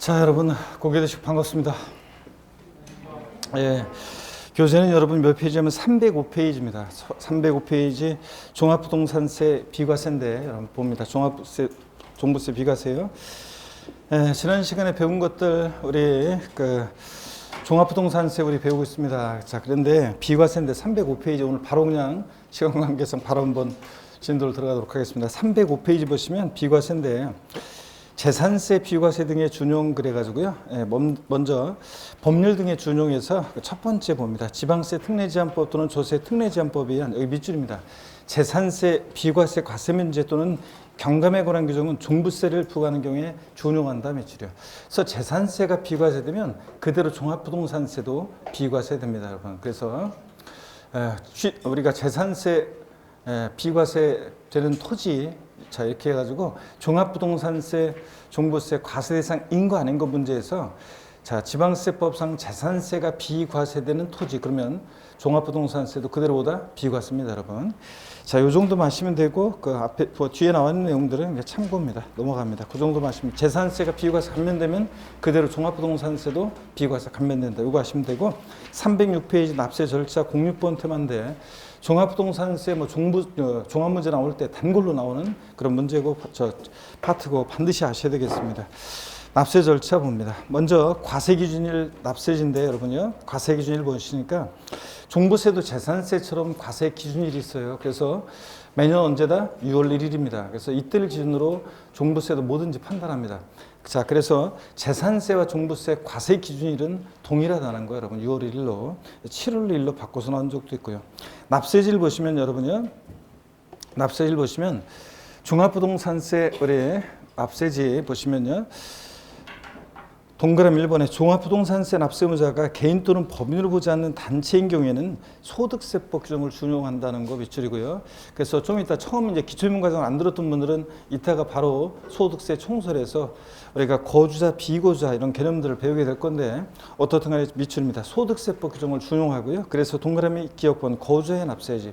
자, 여러분 고개 드시고 반갑습니다. 예, 교재는 여러분 몇 페이지냐면 305페이지입니다. 305페이지 종합부동산세 비과세인데 여러분 봅니다. 종부세 비과세요. 예, 지난 시간에 배운 것들 우리 종합부동산세 우리 배우고 있습니다. 자, 그런데 비과세인데 305페이지 오늘 바로 그냥 시간 관계상 바로 한번 진도로 들어가도록 하겠습니다. 305페이지 보시면 비과세인데 재산세, 비과세 등의 준용 그래가지고요. 예, 먼저 법률 등의 준용에서 첫 번째 봅니다. 지방세 특례제한법 또는 조세 특례제한법에 의한 여기 밑줄입니다. 재산세, 비과세, 과세면제 또는 경감에 관한 규정은 종부세를 부과하는 경우에 준용한다 밑줄이요. 그래서 재산세가 비과세되면 그대로 종합부동산세도 비과세됩니다, 여러분. 그래서 우리가 재산세, 비과세 되는 토지 자 이렇게 해가지고 종합부동산세, 종부세 과세 대상 인거 아닌 거 문제에서 자 지방세법상 재산세가 비과세되는 토지 그러면 종합부동산세도 그대로보다 비과세입니다, 여러분. 자, 요 정도 마시면 되고 그 앞에 뒤에 나와 있는 내용들은 참고입니다. 넘어갑니다. 그 정도 마시면 재산세가 비과세 감면되면 그대로 종합부동산세도 비과세 감면된다. 요거 하시면 되고 306페이지 납세 절차 06번 테마인데 종합부동산세 종합문제 나올 때 단골로 나오는 그런 문제고 파트고 반드시 아셔야 되겠습니다. 납세 절차 봅니다. 먼저 과세기준일 납세지인데 여러분요. 과세기준일 보시니까 종부세도 재산세처럼 과세기준일이 있어요. 그래서 매년 언제다? 6월 1일입니다. 그래서 이때를 기준으로 종부세도 뭐든지 판단합니다. 자, 그래서 재산세와 종부세 과세기준일은 동일하다는 거예요, 여러분. 6월 1일로 7월 1일로 바꿔서 나온 적도 있고요. 납세질 보시면 여러분요. 납세질 보시면 종합부동산세 우리 납세지 보시면요. 동그라미 1번에 종합부동산세 납세의무자가 개인 또는 법인으로 보지 않는 단체인 경우에는 소득세법 규정을 준용한다는 거 밑줄이고요. 그래서 좀 이따 처음 이제 기초인문과정을 안 들었던 분들은 이따가 바로 소득세 총설에서 우리가 거주자, 비거주자 이런 개념들을 배우게 될 건데 어떻든 간에 밑줄입니다. 소득세법 규정을 준용하고요. 그래서 동그라미 기억번 거주자의 납세지.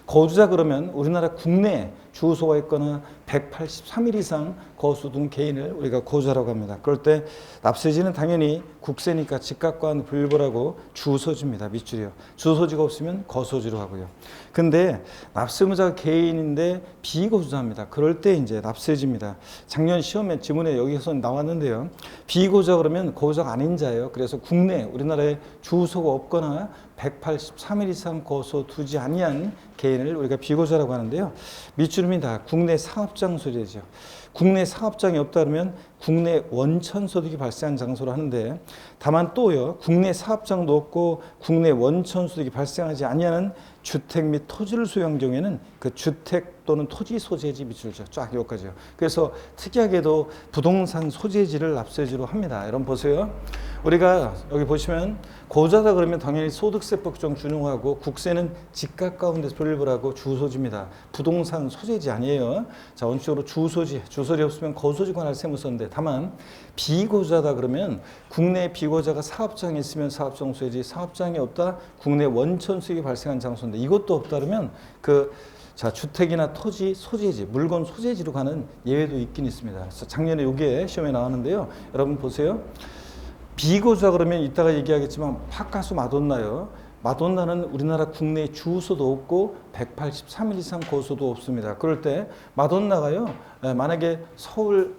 거주자 그러면 우리나라 국내 주소가 있거나 183일 이상 거주둔 개인을 우리가 거주자라고 합니다. 그럴 때 납세지는 당연히 국세니까 집값과는 분류하고 주소지입니다. 밑줄이요. 주소지가 없으면 거소지로 하고요. 근데 납세의무자가 개인인데 비거주자입니다. 그럴 때 이제 납세지입니다. 작년 시험에 지문에 여기서 나왔는데요. 비거주자 그러면 거주자가 아닌 자예요. 그래서 국내 우리나라에 주소가 없거나 183일 이상 거소 두지 아니한 개인을 우리가 비거주자라고 하는데요. 밑줄입니다. 국내 사업장 소재죠. 국내 사업장이 없다 그러면 국내 원천 소득이 발생한 장소로 하는데 다만 또요. 국내 사업장도 없고 국내 원천 소득이 발생하지 아니하는 주택 및 토지를 소유한 경우에는 그 주택 또는 토지 소재지 밑줄죠. 쫙 여기까지요. 그래서 특이하게도 부동산 소재지를 납세지로 합니다. 여러분 보세요. 우리가 여기 보시면 거주자다 그러면 당연히 소득세법 규정 준용하고 국세는 집값 가운데서 분류를 하고 주소지입니다. 부동산 소재지 아니에요. 자, 원칙적으로 주소지 없으면 거소지 관할 세무서인데 다만 비거주자다 그러면 국내 비거주자가 사업장에 있으면 사업장 소재지, 사업장이 없다 국내 원천 수익이 발생한 장소인데 이것도 없다 그러면 자, 주택이나 토지 소재지, 물건 소재지로 가는 예외도 있긴 있습니다. 그래서 작년에 이게 시험에 나왔는데요. 여러분 보세요. 비거주자 그러면 이따가 얘기하겠지만 팥가수 마돈나요. 마돈나는 우리나라 국내 주소도 없고 183일 이상 거소도 없습니다. 그럴 때 마돈나가요. 만약에 서울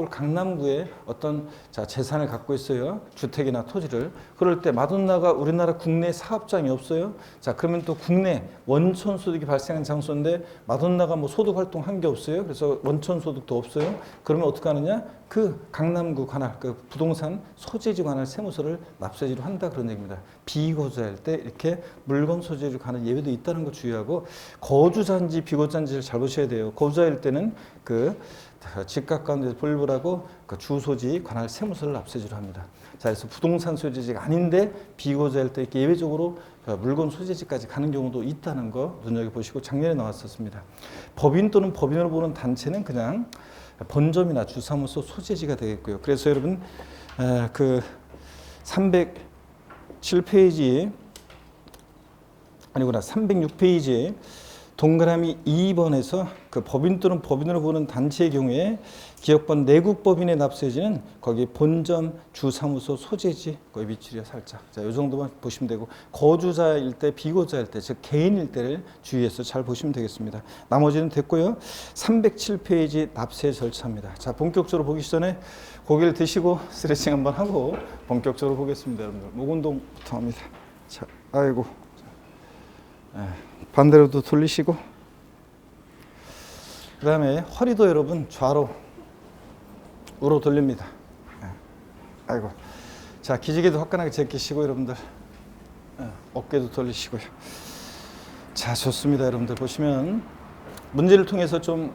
강남구에 어떤 재산을 갖고 있어요. 주택이나 토지를. 그럴 때 마돈나가 우리나라 국내 사업장이 없어요. 자, 그러면 또 국내 원천 소득이 발생한 장소인데 마돈나가 뭐 소득 활동한 게 없어요. 그래서 원천 소득도 없어요. 그러면 어떻게 하느냐? 그 강남구 관할 그 부동산 소재지 관할 세무서를 납세지로 한다 그런 얘기입니다. 비거주자일 때 이렇게 물건 소재지로 가는 예외도 있다는 거 주의하고 거주자인지 비거주자인지를 잘 보셔야 돼요. 거주자일 때는 그 집값 가운데서 분류를 하고 그 주소지 관할 세무서를 납세지로 합니다. 자, 그래서 부동산 소재지가 아닌데 비거주자일 때 이렇게 예외적으로 물건 소재지까지 가는 경우도 있다는 거 눈여겨보시고 작년에 나왔었습니다. 법인 또는 법인으로 보는 단체는 그냥 본점이나 주사무소 소재지가 되겠고요. 그래서 여러분 그 307페이지 아니구나 306페이지 동그라미 2번에서 그 법인 또는 법인으로 보는 단체의 경우에 기업번 내국 법인의 납세지는 거기 본점, 주사무소, 소재지 거의 밑줄이야 살짝. 자, 이 정도만 보시면 되고 거주자일 때, 비거주자일 때, 즉 개인일 때를 주의해서 잘 보시면 되겠습니다. 나머지는 됐고요. 307페이지 납세 절차입니다. 자, 본격적으로 보기 전에 고개를 드시고 스트레칭 한번 하고 본격적으로 보겠습니다, 여러분들. 목 운동부터 합니다. 자, 아이고. 반대로도 돌리시고 그 다음에 허리도 여러분 좌로 우로 돌립니다. 아이고. 자, 기지개도 화끈하게 제끼시고 여러분들 어깨도 돌리시고요. 자, 좋습니다. 여러분들 보시면 문제를 통해서 좀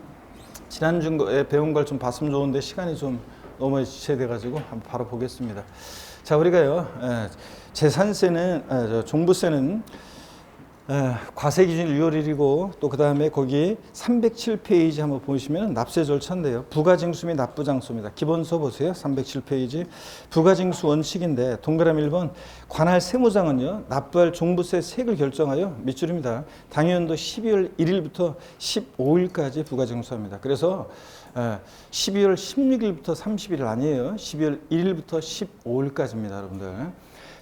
지난주에 배운 걸 좀 봤으면 좋은데 시간이 좀 너무 지체돼 가지고 한번 바로 보겠습니다. 자, 우리가요 재산세는 종부세는 과세 기준 6월 1일이고 또 그 다음에 거기 307페이지 한번 보시면 납세 절차인데요. 부가징수 및 납부장소입니다. 기본서 보세요. 307페이지 부가징수 원칙인데 동그라미 1번 관할 세무장은요 납부할 종부세 세액을 결정하여 밑줄입니다. 당연도 12월 1일부터 15일까지 부가징수합니다. 그래서 12월 16일부터 30일 아니에요. 12월 1일부터 15일까지입니다, 여러분들.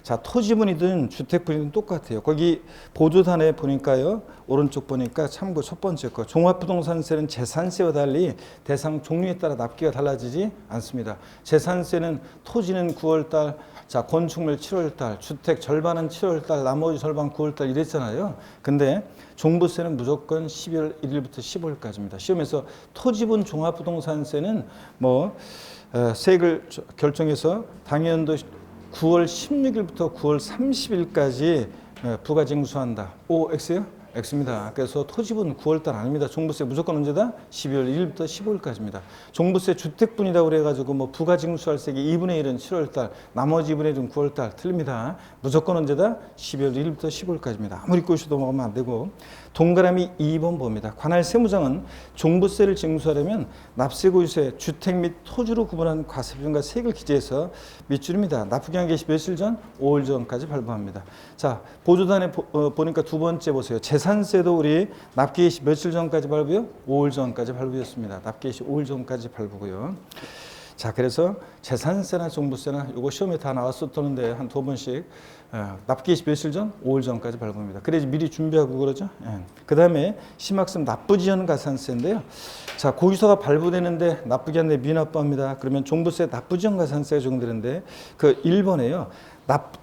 자, 토지분이든 주택분이든 똑같아요. 거기 보조단에 보니까요. 오른쪽 보니까 참고 첫 번째 거. 종합부동산세는 재산세와 달리 대상 종류에 따라 납기가 달라지지 않습니다. 재산세는 토지는 9월달, 자, 건축물 7월달, 주택 절반은 7월달, 나머지 절반 9월달 이랬잖아요. 근데 종부세는 무조건 12월 1일부터 15일까지입니다. 시험에서 토지분 종합부동산세는 세액을 결정해서 당연도 9월 16일부터 9월 30일까지 부가징수한다. O, X요? X입니다. 그래서 토지분 9월달 아닙니다. 종부세 무조건 언제다? 12월 1일부터 15일까지입니다. 종부세 주택분이라고 그래가지고 부가징수할 세액이 2분의 1은 7월달, 나머지 2분의 1은 9월달 틀립니다. 무조건 언제다? 12월 1일부터 15일까지입니다. 아무리 꼬시도 먹으면 안 되고. 동그라미 2번 봅니다. 관할 세무장은 종부세를 징수하려면 납세고유세, 주택 및 토지로 구분한 과세비용과 세액을 기재해서 밑줄입니다. 납부기한 개시 며칠 전? 5일 전까지 발부합니다. 자, 보조단에 보니까 두 번째 보세요. 재산세도 우리 납기 개시 며칠 전까지 발부요? 5일 전까지 발부였습니다. 납기 개시 5일 전까지 발부고요. 자, 그래서 재산세나 종부세나 이거 시험에 다 나왔었던데 한 두 번씩 납기 개시 며칠 전? 5일 전까지 발부합니다. 그래야지 미리 준비하고 그러죠. 그 다음에 심학습 납부지연 가산세인데요. 자, 고유서가 발부되는데 납부기한 내 미납부합니다. 그러면 종부세 납부지연 가산세가 적용되는데 그 1번에요.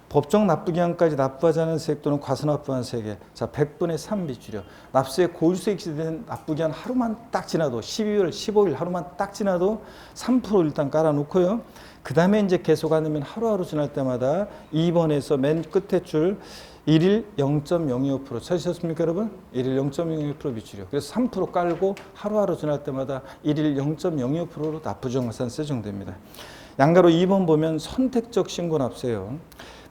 법정 납부기한까지 납부하지 않은 세액 또는 과소납부한 세액에 자 100분의 3 비율이요. 납세에 고유세액 기재된 납부기한 하루만 딱 지나도 12월 15일 하루만 딱 지나도 3% 일단 깔아놓고요. 그 다음에 이제 계속 안 되면 하루하루 지날 때마다 2번에서 맨 끝에 줄 1일 0.025% 찾으셨습니까, 여러분? 1일 0.025% 비율이요. 그래서 3% 깔고 하루하루 지날 때마다 1일 0.025%로 납부정가산세 정도입니다. 양가로 2번 보면 선택적 신고납세요.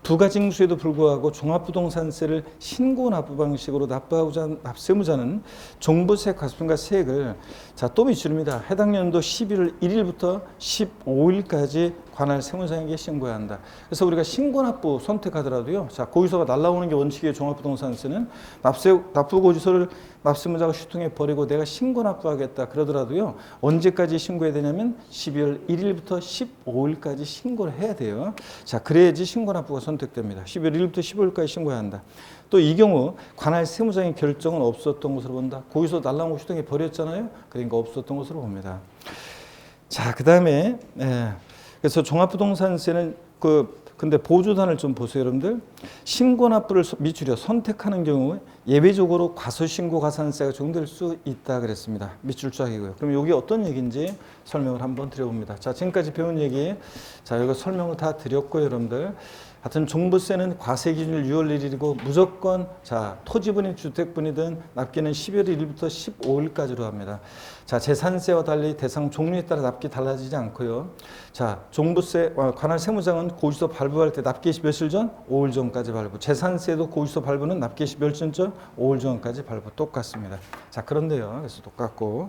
부가징수에도 불구하고 종합부동산세를 신고납부 방식으로 납부하고자 하는 납세무자는 종부세 과세금과 세액을 자, 또 밑줄입니다. 해당 연도 11월 1일부터 15일까지 관할 세무장에게 신고해야 한다. 그래서 우리가 신고납부 선택하더라도요. 자, 고유서가 날라오는 게 원칙이에요. 종합부동산세는 납부고지서를 납세무자가 휴통해 버리고 내가 신고납부하겠다 그러더라도요. 언제까지 신고해야 되냐면 12월 1일부터 15일까지 신고를 해야 돼요. 자, 그래야지 신고납부가 선택됩니다. 12월 1일부터 15일까지 신고해야 한다. 또 이 경우 관할 세무장의 결정은 없었던 것으로 본다. 고유서 날라온 거 휴통해 버렸잖아요. 그러니까 없었던 것으로 봅니다. 자, 그 다음에 그래서 종합부동산세는 근데 보조단을 좀 보세요, 여러분들. 신고납부를 밑줄여 선택하는 경우 예외적으로 과소신고 가산세가 적용될 수 있다 그랬습니다. 밑줄 쫙이고요. 그럼 여기 어떤 얘기인지 설명을 한번 드려봅니다. 자, 지금까지 배운 얘기, 자, 이거 설명을 다 드렸고요, 여러분들. 하여튼 종부세는 과세 기준일 6월 1일이고 무조건 자 토지분이 주택분이든 납기는 12월 1일부터 15일까지로 합니다. 자, 재산세와 달리 대상 종류에 따라 납기 달라지지 않고요. 자, 종부세 관할 세무장은 고지서 발부할 때 납기 시 며칠 전? 5일 전까지 발부. 재산세도 고지서 발부는 납기 시 며칠 전? 5일 전까지 발부. 똑같습니다. 자, 그런데요. 그래서 똑같고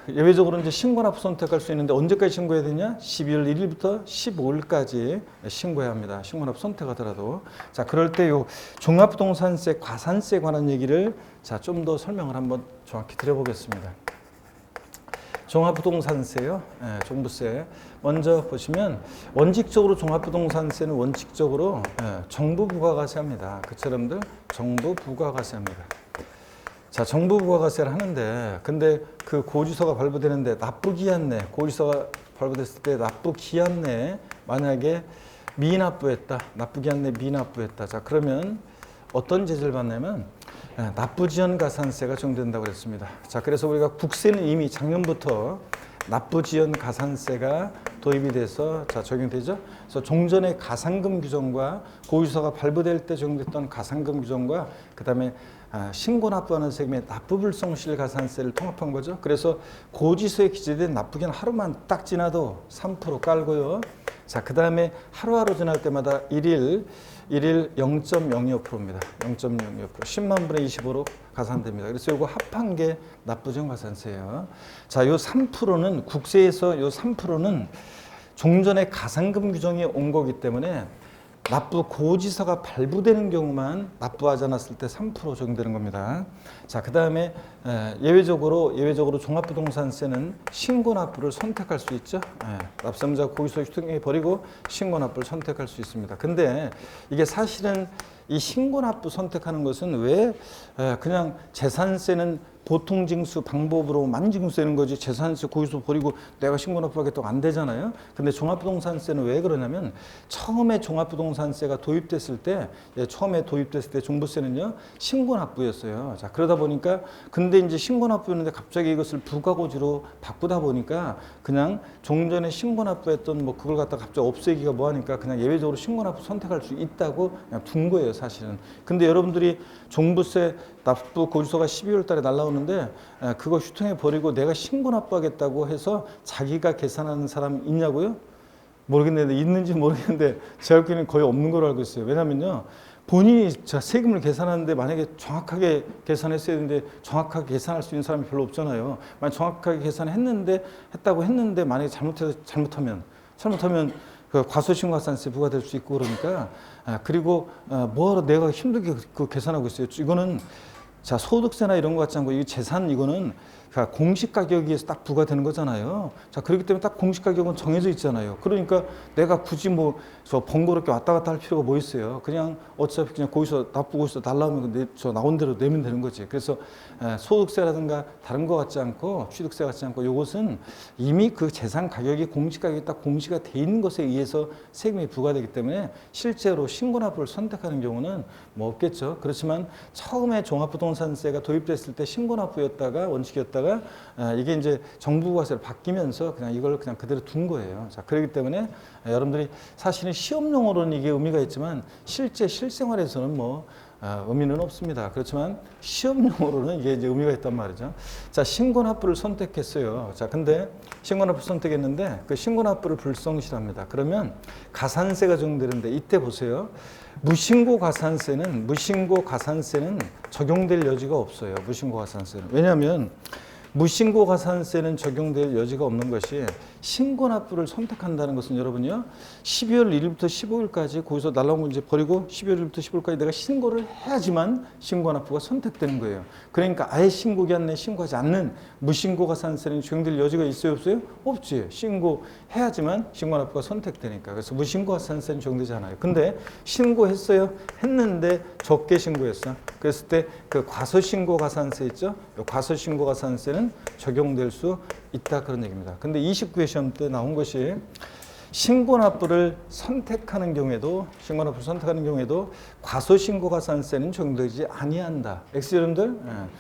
예외적으로 이제 신고납부 선택할 수 있는데 언제까지 신고해야 되냐? 12월 1일부터 15일까지 신고해야 합니다. 신고납부 선택하더라도. 자, 그럴 때 요 종합부동산세 과산세에 관한 얘기를 자, 좀 더 설명을 한번 정확히 드려보겠습니다. 종합부동산세요. 종부세. 먼저 보시면 원칙적으로 종합부동산세는 원칙적으로 정부 부가가세합니다. 그쵸, 여러분들? 정부 부가가세합니다. 자, 정부 부가가세를 하는데 근데 그 고지서가 발부되는데 납부기한 내 고지서가 발부됐을 때 납부기한 내에 만약에 미납부했다. 납부기한 내 미납부했다. 자, 그러면 어떤 제재를 받냐면 납부지연 가산세가 적용된다고 그랬습니다. 자, 그래서 우리가 국세는 이미 작년부터 납부지연 가산세가 도입이 돼서 자, 적용되죠. 그래서 종전의 가산금 규정과 고지서가 발부될 때 적용됐던 가산금 규정과 그다음에 신고 납부하는 세금의 납부불성실 가산세를 통합한 거죠. 그래서 고지서에 기재된 납부기한 하루만 딱 지나도 3% 깔고요. 자, 그다음에 하루하루 지날 때마다 일일 0.02%입니다. 0.02%. 10만 분의 25로 가산됩니다. 그래서 이거 합한 게 납부지연 가산세예요. 자, 요 3%는 국세에서 요 3%는 종전의 가산금 규정이 온 거기 때문에 납부 고지서가 발부되는 경우만 납부하지 않았을 때 3% 적용되는 겁니다. 자, 그다음에 예외적으로 종합부동산세는 신고납부를 선택할 수 있죠. 납세의무자 고지서 휴통에 버리고 신고납부를 선택할 수 있습니다. 근데 이게 사실은 이 신고납부 선택하는 것은 왜 그냥 재산세는 보통징수 방법으로만 징수되는 거지 재산세 고지서 버리고 내가 신고납부하겠다고 안 되잖아요. 근데 종합부동산세는 왜 그러냐면 처음에 종합부동산세가 도입됐을 때 종부세는요 신고납부였어요. 자, 그러다 보니까 근데 이제 신고납부였는데 갑자기 이것을 부가고지로 바꾸다 보니까 그냥 종전에 신고납부했던 뭐 그걸 갖다 갑자기 없애기가 뭐하니까 그냥 예외적으로 신고납부 선택할 수 있다고 그냥 둔 거예요, 사실은. 근데 여러분들이 종부세 납부 고지서가 12월 달에 날라오는데 그거 휴통해 버리고 내가 신고 납부하겠다고 해서 자기가 계산하는 사람 있냐고요? 모르겠는데 있는지 모르겠는데 제가 알기로는 거의 없는 걸로 알고 있어요. 왜냐면요. 본인이 세금을 계산하는데 만약에 정확하게 계산했어야 되는데 정확하게 계산할 수 있는 사람이 별로 없잖아요. 만약 정확하게 했다고 했는데 만약에 잘못하면 그 과소신고가산세 부과될 수 있고 그러니까 그리고 뭐하러 내가 힘들게 그 계산하고 있어요. 이거는 자, 소득세나 이런 거 같지 않고 이 재산 이거는 공시 가격에서 딱 부과되는 거잖아요. 자, 그렇기 때문에 딱 공시 가격은 정해져 있잖아요. 그러니까 내가 굳이 뭐 저 번거롭게 왔다 갔다 할 필요가 뭐 있어요. 그냥 어차피 그냥 고지서 납부 고지서 날라오면 저 나온 대로 내면 되는 거지. 그래서 소득세라든가 다른 거 같지 않고 취득세 같지 않고 이것은 이미 그 재산 가격이 공시 가격이 딱 공시가 돼 있는 것에 의해서 세금이 부과되기 때문에 실제로 신고납부를 선택하는 경우는 뭐 없겠죠. 그렇지만 처음에 종합부동산세가 도입됐을 때 신고납부였다가 원칙이었다가 이게 이제 정부과세로 바뀌면서 그냥 이걸 그냥 그대로 둔 거예요. 자, 그렇기 때문에 여러분들이 사실은 시험용으로는 이게 의미가 있지만 실제 실생활에서는 뭐 의미는 없습니다. 그렇지만 시험용으로는 이게 이제 의미가 있단 말이죠. 자, 신고납부를 선택했어요. 자, 근데 신고납부 선택했는데 그 신고납부를 불성실합니다. 그러면 가산세가 적용되는데 이때 보세요. 무신고 가산세는 적용될 여지가 없어요. 무신고 가산세는. 왜냐하면 무신고 가산세는 적용될 여지가 없는 것이 신고납부를 선택한다는 것은 여러분요 12월 1일부터 15일까지 거기서 날라온 걸 이제 버리고 12월 1일부터 15일까지 내가 신고를 해야지만 신고납부가 선택되는 거예요. 그러니까 아예 신고기한 내에 신고하지 않는 무신고 가산세는 적용될 여지가 있어요, 없어요? 없지. 신고해야지만 신고납부가 선택되니까. 그래서 무신고 가산세는 적용되지 않아요. 근데 신고했어요. 했는데 적게 신고했어. 그랬을 때 그 과소신고 가산세 있죠? 과소신고 가산세는 적용될 수 있다 그런 얘기입니다. 근데 29회 시험 때 나온 것이 신고납부를 선택하는 경우에도 과소신고가산세는 적용되지 아니한다. X 여러분들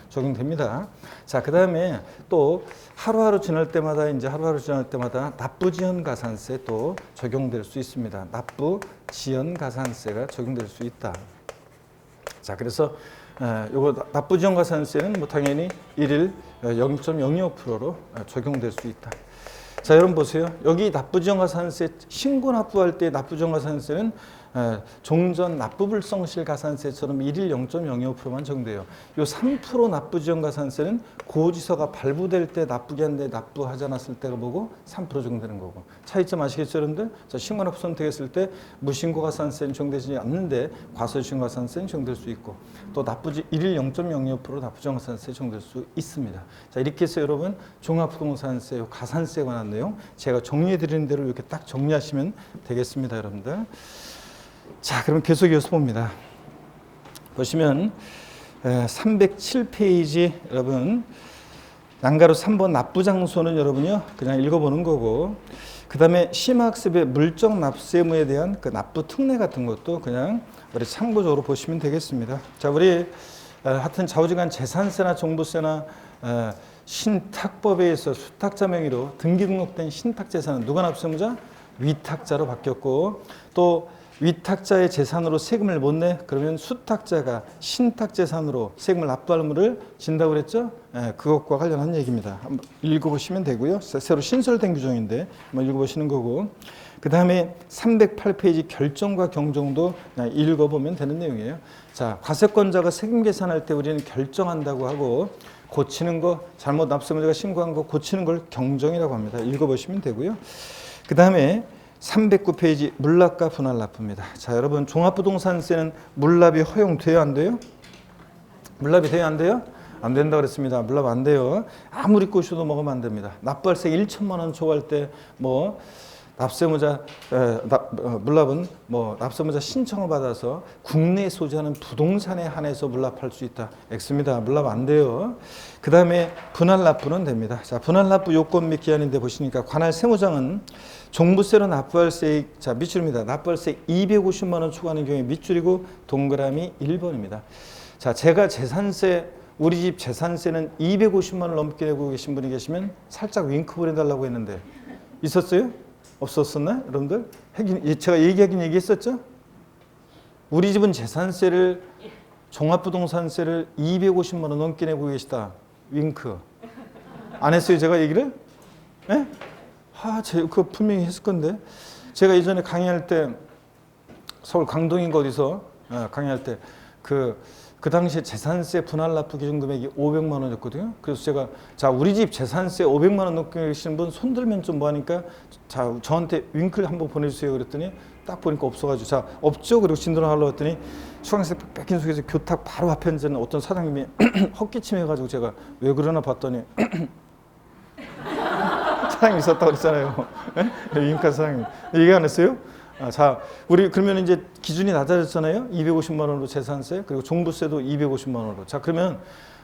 적용됩니다. 자, 그다음에 또 하루하루 지날 때마다 납부지연 가산세 또 적용될 수 있습니다. 납부지연 가산세가 적용될 수 있다. 자, 그래서 요거 납부지연 가산세는 뭐 당연히 일일 0.02%로 적용될 수 있다. 자, 여러분 보세요. 여기 납부지연 가산세 신고 납부할 때 납부지연 가산세는 종전 납부불성실 가산세처럼 일일 0.025%만 적용돼요. 요 3% 납부지원 가산세는 고지서가 발부될 때 납부기한에 납부하지 않았을 때가 뭐고 3% 적용되는 거고. 차이점 아시겠죠, 여러분들? 자, 신고납부 선택했을 때 무신고 가산세는 적용되지 않는데 과소신고 가산세는 적용될 수 있고, 또 납부지 일일 0.025% 납부지원 가산세 적용될 수 있습니다. 자, 이렇게 해서 여러분 종합부동산세 가산세에 관한 내용 제가 정리해 드리는 대로 이렇게 딱 정리하시면 되겠습니다, 여러분들. 자, 그럼 계속 이어서 봅니다. 보시면 307페이지 여러분 난가로 3번 납부장소는 여러분요 그냥 읽어보는 거고, 그 다음에 심화학습의 물적 납세 의무에 대한 그 납부 특례 같은 것도 그냥 우리 참고적으로 보시면 되겠습니다. 자, 우리 하여튼 좌우지간 재산세나 종부세나 신탁법에 의해서 수탁자 명의로 등기 등록된 신탁재산은 누가 납세의무자? 위탁자로 바뀌었고, 또 위탁자의 재산으로 세금을 못 내? 그러면 수탁자가 신탁재산으로 세금을 납부할 의무를 진다고 그랬죠? 그것과 관련한 얘기입니다. 한번 읽어보시면 되고요. 새로 신설된 규정인데 한번 읽어보시는 거고, 그 다음에 308페이지 결정과 경정도 그냥 읽어보면 되는 내용이에요. 자, 과세권자가 세금 계산할 때 우리는 결정한다고 하고, 고치는 거, 잘못 납세의무자가 신고한 거 고치는 걸 경정이라고 합니다. 읽어보시면 되고요. 그 다음에 309페이지 물납과 분할납부입니다. 자, 여러분 종합부동산세는 물납이 허용돼요, 안 돼요? 물납이 돼요, 안 돼요? 안 된다 그랬습니다. 물납 안 돼요. 아무리 꼬셔도 먹으면 안 됩니다. 납부할세 1천만 원 초과할 때 뭐 납세의무자 물납은 뭐 납세의무자 신청을 받아서 국내에 소지하는 부동산에 한해서 물납할 수 있다. X입니다. 물납 안 돼요. 그 다음에 분할납부는 됩니다. 자, 분할납부 요건 및 기한인데 보시니까 관할 세무장은 종부세로 납부할 세액, 자, 밑줄입니다. 납부할 세액 250만 원 초과하는 경우에 밑줄이고 동그라미 1번입니다. 자, 제가 재산세, 우리 집 재산세는 250만 원 넘게 내고 계신 분이 계시면 살짝 윙크 보내달라고 했는데 있었어요? 없었었나? 여러분들? 제가 얘기했었죠? 우리 집은 재산세를, 종합부동산세를 250만 원 넘게 내고 계시다. 윙크. 안 했어요, 제가 얘기를? 네? 그거 분명히 했을 건데. 제가 예전에 강의할 때, 서울 강동인가 어디서 강의할 때, 그 당시에 재산세 분할납부 기준 금액이 500만 원이었거든요. 그래서 제가, 자, 우리 집 재산세 500만 원 넘게 계시는 분 손 들면 좀 뭐하니까, 자, 저한테 윙크를 한번 보내주세요. 그랬더니 딱 보니까 없어가지고, 자, 없죠? 그리고 진도를 하려고 했더니 수강생 뺏긴 속에서 교탁 바로 앞에 앉은 어떤 사장님이 헛기침 해가지고 제가 왜 그러나 봤더니 사장님 있었다고 그랬잖아요. 윙크한 사장님. 얘기 안 했어요? 자, 우리 그러면 이제 기준이 낮아졌잖아요. 250만 원으로 재산세, 그리고 종부세도 250만 원으로. 자, 그러면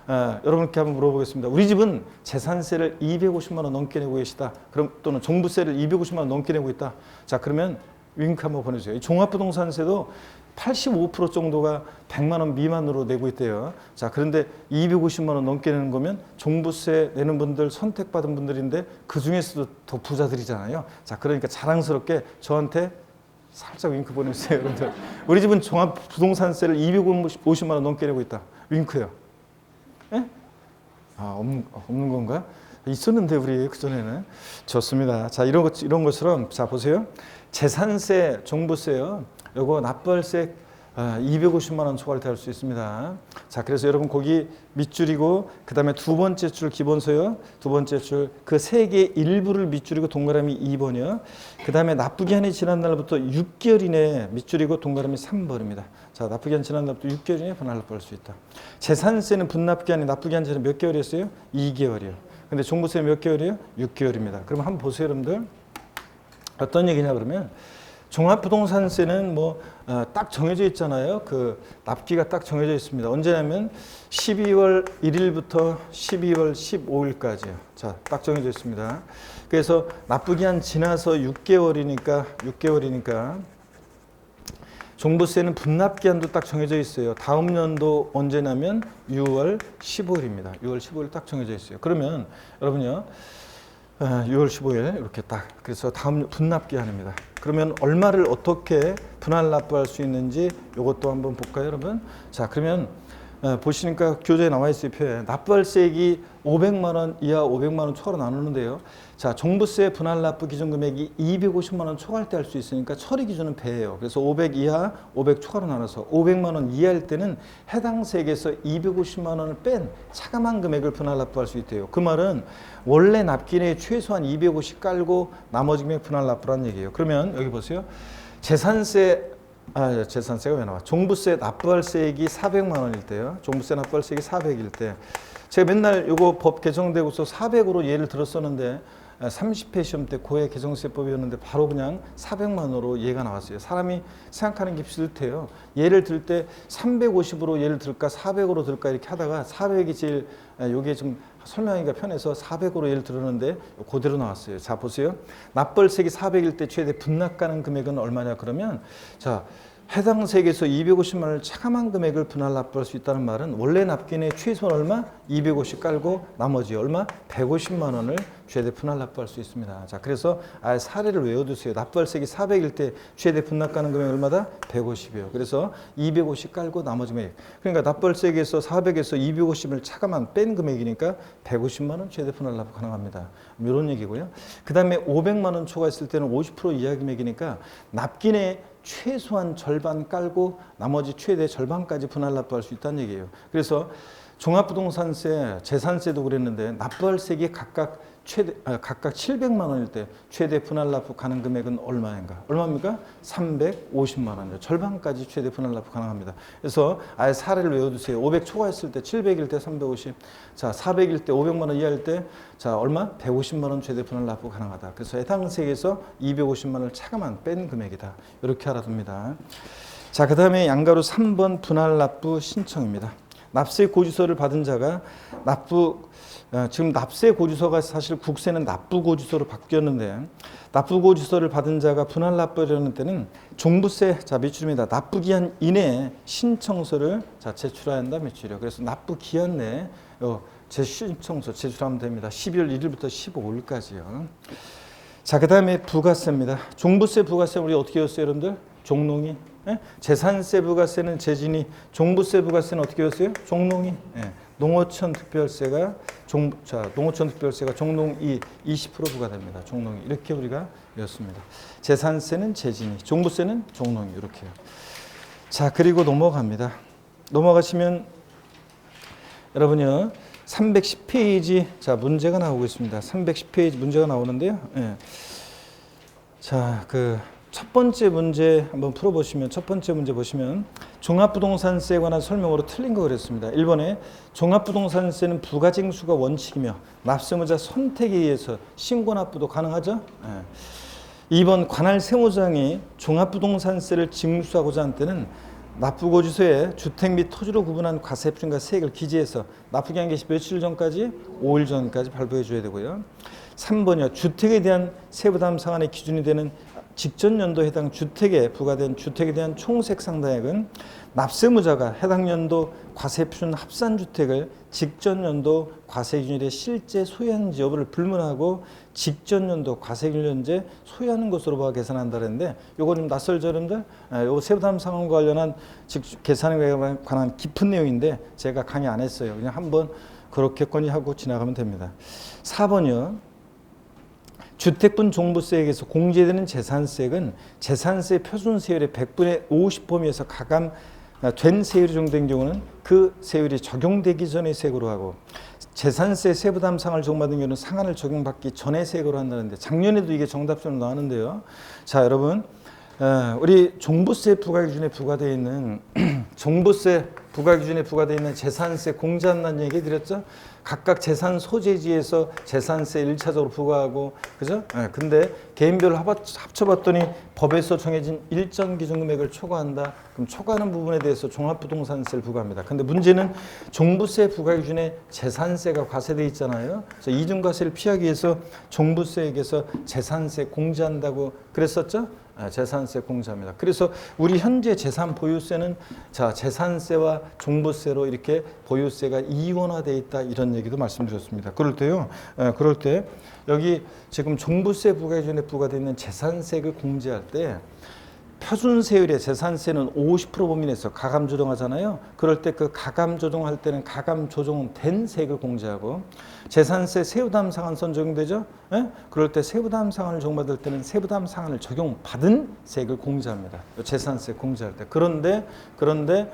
여러분께 한번 물어보겠습니다. 우리 집은 재산세를 250만 원 넘게 내고 계시다. 그럼 또는 종부세를 250만 원 넘게 내고 있다. 자, 그러면 윙크 한번 보내주세요. 종합부동산세도 85% 정도가 100만 원 미만으로 내고 있대요. 자, 그런데 250만 원 넘게 내는 거면 종부세 내는 분들 선택받은 분들인데 그 중에서도 더 부자들이잖아요. 자, 그러니까 자랑스럽게 저한테 살짝 윙크 보내주세요, 여러분들. 우리 집은 종합부동산세를 250만 원 넘게 내고 있다. 윙크요. 예? 없는 건가? 있었는데 우리 그전에는. 좋습니다. 자, 이런 것처럼, 자, 보세요. 재산세, 종부세요. 요거 납부할세 250만 원 초과할 때 할 수 있습니다. 자, 그래서 여러분 거기 밑줄이고, 그 다음에 두 번째 줄 기본서요. 두 번째 줄 그 세 개의 일부를 밑줄이고 동그라미 2번이요. 그 다음에 납부기한이 지난 날부터 6개월 이내에 밑줄이고 동그라미 3번입니다. 자, 납부기한 지난 날부터 6개월 이내에 분할납부할 수 있다. 재산세는 분납기한이 납부기한 지는 몇 개월이었어요? 2개월이요. 근데 종부세는 몇 개월이에요? 6개월입니다. 그럼 한번 보세요, 여러분들. 어떤 얘기냐 그러면, 종합부동산세는 뭐 딱 정해져 있잖아요. 그 납기가 딱 정해져 있습니다. 언제냐면 12월 1일부터 12월 15일까지요. 자, 딱 정해져 있습니다. 그래서 납부기한 지나서 6개월이니까 종부세는 분납기한도 딱 정해져 있어요. 다음 연도 언제냐면 6월 15일입니다. 6월 15일 딱 정해져 있어요. 그러면 여러분요, 6월 15일 이렇게 딱, 그래서 다음 분납기한입니다. 그러면 얼마를 어떻게 분할 납부할 수 있는지 이것도 한번 볼까요, 여러분? 자, 그러면 보시니까 교재에 나와 있어요. 표에 납부할세액이 500만 원 이하 500만 원 초과로 나누는데요. 자, 종부세 분할 납부 기준 금액이 250만 원 초과할 때 할 수 있으니까 처리 기준은 배예요. 그래서 500 이하 500 초과로 나눠서 500만 원 이하일 때는 해당 세액에서 250만 원을 뺀 차감한 금액을 분할 납부할 수 있대요. 그 말은 원래 납기내에 최소한 250 깔고 나머지 금액 분할 납부라는 얘기예요. 그러면 여기 보세요. 재산세가 왜 나와? 종부세 납부할 세액이 400만 원일 때요. 종부세 납부할 세액이 400일 때. 제가 맨날 요거 법 개정되고서 400으로 예를 들었었는데 30회 시험 때 고해 개정세법이었는데 바로 그냥 400만 원으로 예가 나왔어요. 사람이 생각하는 게 비슷해요. 예를 들 때 350으로 예를 들까 400으로 들까 이렇게 하다가 400이 제일 요게 좀 설명하기가 편해서 400으로 예를 들었는데 그대로 나왔어요. 자, 보세요. 납부세액이 400일 때 최대 분납가능 금액은 얼마냐 그러면 자, 해당 세액에서 250만 원을 차감한 금액을 분할 납부할 수 있다는 말은 원래 납기내 최소한 얼마? 250 깔고 나머지 얼마? 150만 원을 최대 분할 납부할 수 있습니다. 자, 그래서 아예 사례를 외워두세요. 납부할 세액이 400일 때 최대 분납가능 금액이 얼마다? 150이에요. 그래서 250 깔고 나머지 금액. 그러니까 납부할 세액에서 400에서 250을 차감한 뺀 금액이니까 150만 원 최대 분할 납부 가능합니다. 이런 얘기고요. 그 다음에 500만 원 초과했을 때는 50% 이하 금액이니까 납기내 최소한 절반 깔고 나머지 최대 절반까지 분할 납부할 수 있다는 얘기예요. 그래서 종합부동산세, 재산세도 그랬는데 납부할 세액이 각각 700만 원일 때 최대 분할 납부 가능 금액은 얼마인가? 얼마입니까? 350만 원이요. 절반까지 최대 분할 납부 가능합니다. 그래서 아예 사례를 외워두세요. 500 초과했을 때 700일 때 350, 자 400일 때 500만 원 이하일 때 자 얼마? 150만 원 최대 분할 납부 가능하다. 그래서 해당 세액에서 250만 원을 차감한 뺀 금액이다. 이렇게 알아둡니다. 자, 그 다음에 양가로 3번 분할 납부 신청입니다. 납세 고지서를 받은 자가 지금 납세 고지서가 사실 국세는 납부 고지서로 바뀌었는데 납부 고지서를 받은 자가 분할 납부하려는 때는 종부세 자 매출입니다. 납부 기한 이내에 신청서를 자 제출해야 한다 매출이요. 그래서 납부 기한 내에 신청서 제출하면 됩니다. 12월 1일부터 15일까지요. 자, 그다음에 부가세입니다. 종부세 부가세 우리 어떻게 했어요, 여러분들? 종농이. 예? 재산세 부가세는 재진이, 종부세 부가세는 어떻게 했어요? 종농이. 예. 농어촌 특별세가 농어촌 특별세가 종농이 20% 부과됩니다. 종농이 이렇게 우리가 외웠습니다. 재산세는 재진이, 종부세는 종농이 이렇게요. 자, 그리고 넘어갑니다. 넘어가시면 여러분요 310페이지 자 문제가 나오고 있습니다. 310페이지 문제가 나오는데요. 예. 자, 첫 번째 문제 한번 풀어보시면 첫 번째 문제 보시면 종합부동산세에 관한 설명으로 틀린 거 그랬습니다. 1번에 종합부동산세는 부가징수가 원칙이며 납세무자 선택에 의해서 신고납부도 가능하죠. 2번 관할 세무장이 종합부동산세를 징수하고자 한 때는 납부고지서에 주택 및 토지로 구분한 과세표준과 세액을 기재해서 납부기한 개시 며칠 전까지? 5일 전까지 발부해 줘야 되고요. 3번이요. 주택에 대한 세부담 상한의 기준이 되는 직전 연도에 해당 주택에 부과된 주택에 대한 총세액 상당액은 납세무자가 해당 연도 과세표준 합산주택을 직전 연도 과세기준일에 실제 소유한지 여부를 불문하고 직전 연도 과세기준일에 소유하는 것으로 봐 계산한다 그랬는데 요거 좀 낯설죠 여러분들? 요거 세부담 상한과 관련한 계산에 관한 깊은 내용인데 제가 강의 안 했어요. 그냥 한번 그렇게거니 하고 지나가면 됩니다. 4번이요. 주택분 종부세액에서 공제되는 재산세액은 재산세 표준세율의 100분의 50 범위에서 가감된 세율이 적용된 경우는 그 세율이 적용되기 전의 세액으로 하고 재산세 세부담 상한을 적용받은 경우는 상한을 적용받기 전의 세액으로 한다는데 작년에도 이게 정답처럼 나왔는데요. 자, 여러분 우리 종부세 부과기준에 부과되어 있는 종부세 부과기준에 부과되어 있는 재산세 공제한다는 얘기 드렸죠. 각각 재산 소재지에서 재산세 1차적으로 부과하고 그죠? 근데 개인별로 합쳐봤더니 법에서 정해진 일정 기준 금액을 초과한다. 그럼 초과하는 부분에 대해서 종합부동산세를 부과합니다. 근데 문제는 종부세 부과기준에 재산세가 과세돼 있잖아요. 그래서 이중과세를 피하기 위해서 종부세액에서 재산세 공제한다고 그랬었죠? 재산세 공제합니다. 그래서 우리 현재 재산 보유세는 자 재산세와 종부세로 이렇게 보유세가 이원화되어 있다 이런 얘기도 말씀드렸습니다. 그럴 때요. 그럴 때 여기 지금 종부세 부과기준에 부과되어 있는 재산세를 공제할 때 표준세율의 재산세는 50% 범위내에서 가감 조정하잖아요. 그럴 때 그 가감 조정할 때는 가감 조정된 세액을 공제하고 재산세 세부담 상한선 적용되죠. 예? 그럴 때 세부담 상한을 적용받을 때는 세부담 상한을 적용받은 세액을 공제합니다. 재산세 공제할 때. 그런데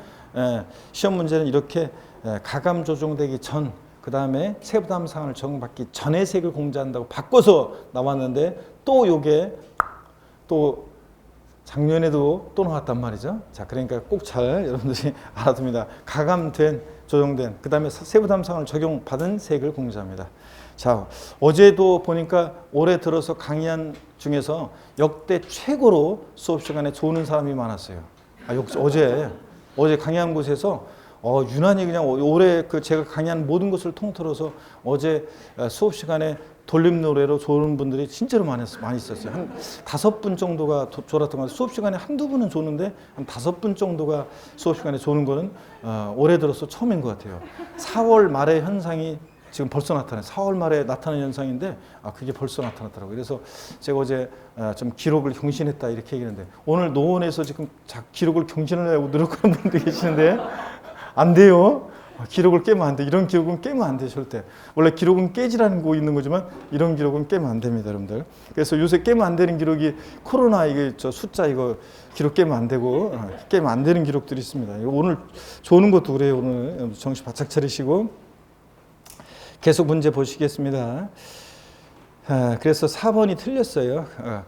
시험 문제는 이렇게 가감 조정되기 전 그 다음에 세부담 상한을 적용받기 전에 세액을 공제한다고 바꿔서 나왔는데 또 요게 또 작년에도 또 나왔단 말이죠. 자, 그러니까 꼭 잘 여러분들이 알아둡니다. 가감된, 조정된, 그 다음에 세부담 상한을 적용받은 세액을 공제합니다. 자, 어제도 보니까 올해 들어서 강의한 중에서 역대 최고로 수업 시간에 조는 사람이 많았어요. 어제 강의한 곳에서 유난히 그냥 올해 그 제가 강의한 모든 것을 통틀어서 어제 수업 시간에 돌림 노래로 조는 분들이 진짜로 많이 있었어요. 한 5분 정도가 졸았던 것 같아요. 수업 시간에 한두 분은 조는데 한 5분 정도가 수업 시간에 조는 거는 올해 들어서 처음인 것 같아요. 4월 말의 현상이 지금 벌써 나타나요. 4월 말에 나타나는 현상인데 그게 벌써 나타났더라고요. 그래서 제가 어제 좀 기록을 경신했다 이렇게 얘기했는데 오늘 노원에서 지금 기록을 경신하려고 노력하는 분들이 계시는데 안 돼요. 기록을 깨면 안 돼. 이런 기록은 깨면 안 돼, 절대. 원래 기록은 깨지라는 거 있는 거지만 이런 기록은 깨면 안 됩니다, 여러분들. 그래서 요새 깨면 안 되는 기록이 코로나 이게 숫자 이거 기록 깨면 안 되고 깨면 안 되는 기록들이 있습니다. 오늘 조는 것도 그래요. 오늘 정신 바짝 차리시고 계속 문제 보시겠습니다. 그래서 4번이 틀렸어요.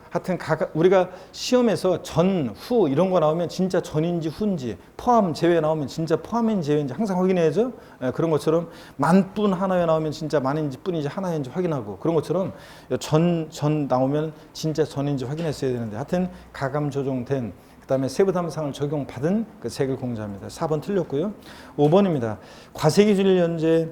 하여튼 우리가 시험에서 전, 후 이런 거 나오면 진짜 전인지 후인지 포함, 제외 나오면 진짜 포함인지 제외인지 항상 확인해야죠. 그런 것처럼 만뿐 하나에 나오면 진짜 만인지 뿐인지 하나인지 확인하고 그런 것처럼 전 나오면 진짜 전인지 확인했어야 되는데 하여튼 가감 조정된 그 다음에 세부담상을 적용받은 그 세액을 공제합니다. 4번 틀렸고요. 5번입니다. 과세기준일 현재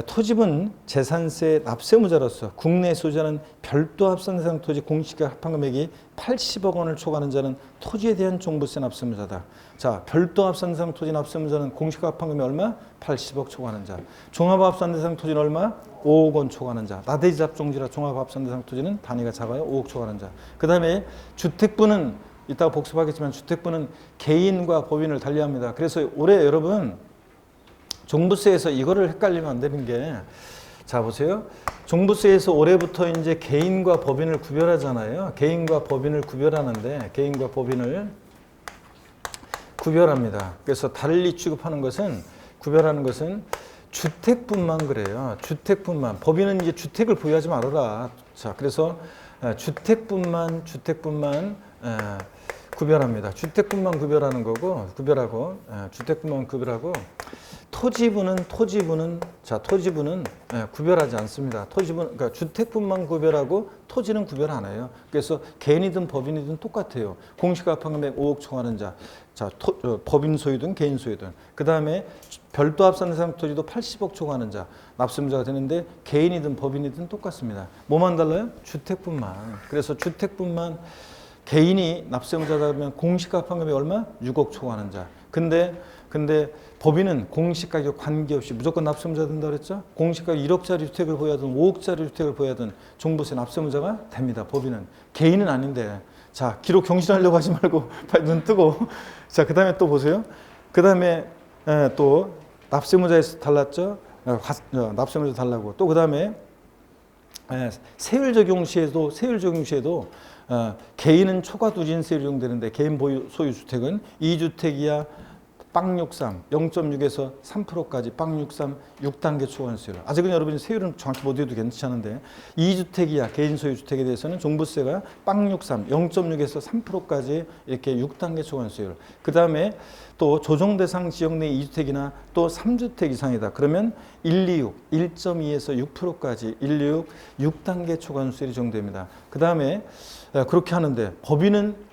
토지분 재산세 납세무자로서 국내에 소유하는 별도 합산 대상 토지 공시가 합한 금액이 80억 원을 초과하는 자는 토지에 대한 종부세 납세무자다. 자, 별도 합산 대상 토지 납세무자는 공시가 합한 금액 얼마? 80억 초과하는 자. 종합 합산 대상 토지는 얼마? 5억 원 초과하는 자. 나대지 잡종지라 종합 합산 대상 토지는 단위가 작아요. 5억 초과하는 자. 그 다음에 주택부는 이따가 복습하겠지만 주택부는 개인과 법인을 달리합니다. 그래서 올해 여러분 종부세에서 이거를 헷갈리면 안 되는 게, 자 보세요. 종부세에서 올해부터 이제 개인과 법인을 구별하잖아요. 개인과 법인을 구별하는데, 개인과 법인을 구별합니다. 그래서 달리 취급하는 것은, 구별하는 것은 주택뿐만 그래요. 주택뿐만. 법인은 이제 주택을 보유하지 말아라. 자, 그래서 주택뿐만 구별합니다. 주택뿐만 구별하는 거고, 주택뿐만 구별하고, 토지부는 구별하지 않습니다. 토지부는 그러니까 주택뿐만 구별하고 토지는 구별 안 해요. 그래서 개인이든 법인이든 똑같아요. 공시가 합한 금액 5억 초과하는 자, 법인 소유든 개인 소유든. 그 다음에 별도 합산 대상 토지도 80억 초과하는 자, 납세무자가 되는데 개인이든 법인이든 똑같습니다. 뭐만 달라요? 주택뿐만. 그래서 주택뿐만 개인이 납세무자다 그러면 공시가 합한 금액 얼마? 6억 초과하는 자. 근데 법인은 공시가격 관계없이 무조건 납세무자 된다 그랬죠? 공시가격 1억짜리 주택을 보유하든 5억짜리 주택을 보유하든 종부세 납세무자가 됩니다. 법인은. 개인은 아닌데. 자, 기록 경신하려고 하지 말고 빨리 눈 뜨고. 자, 그 다음에 또 보세요. 그 다음에 또 납세무자에서 달랐죠? 납세무자 달라고. 또 그 다음에 세율 적용 시에도 개인은 초과 누진세율이 적용되는데 개인 소유 주택은 2주택 이하 빵 63, 0.6에서 3%까지 빵 63, 6단계 초과세율. 아직은 여러분이 세율은 정확히 못 외워도 괜찮은데 2주택 이하 개인 소유 주택에 대해서는 종부세가 빵 63, 0.6에서 3%까지 이렇게 6단계 초과세율. 그 다음에 또 조정 대상 지역 내 2주택이나 또 3주택 이상이다. 그러면 126, 1.2에서 6%까지 126, 6단계 초과세율이 적용됩니다. 그 다음에 그렇게 하는데 법인은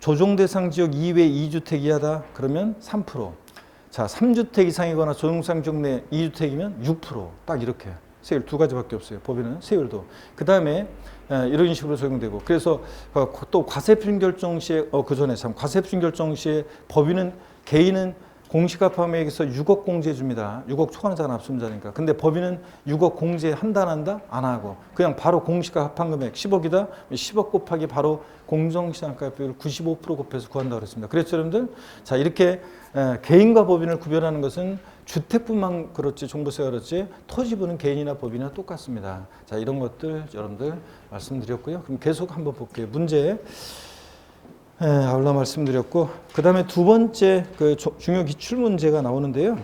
조정 대상 지역 이외 2주택 이하다 그러면 3%. 자, 3주택 이상이거나 조정 대상 지역 내 2주택이면 6%. 딱 이렇게. 세율 두 가지밖에 없어요. 법인은 세율도. 그 다음에 이런 식으로 적용되고. 그래서 또 과세표준 결정 시에 과세표준 결정 시에 법인은 개인은 공시가파금액에서 6억 공제해 줍니다. 6억 초과하는 납세자니까. 근데 법인은 6억 공제한다 안 한다? 안 하고 그냥 바로 공시가합한금액 10억이다? 10억 곱하기 바로 공정시장가율 95% 곱해서 구한다고 그랬습니다. 그랬죠 여러분들? 자 이렇게 개인과 법인을 구별하는 것은 주택뿐만 그렇지 종부세가 그렇지 토지분은 개인이나 법인이나 똑같습니다. 자 이런 것들 여러분들 말씀드렸고요. 그럼 계속 한번 볼게요. 문제 아울러 말씀드렸고 그 다음에 두 번째 그 중요 기출 문제가 나오는데요.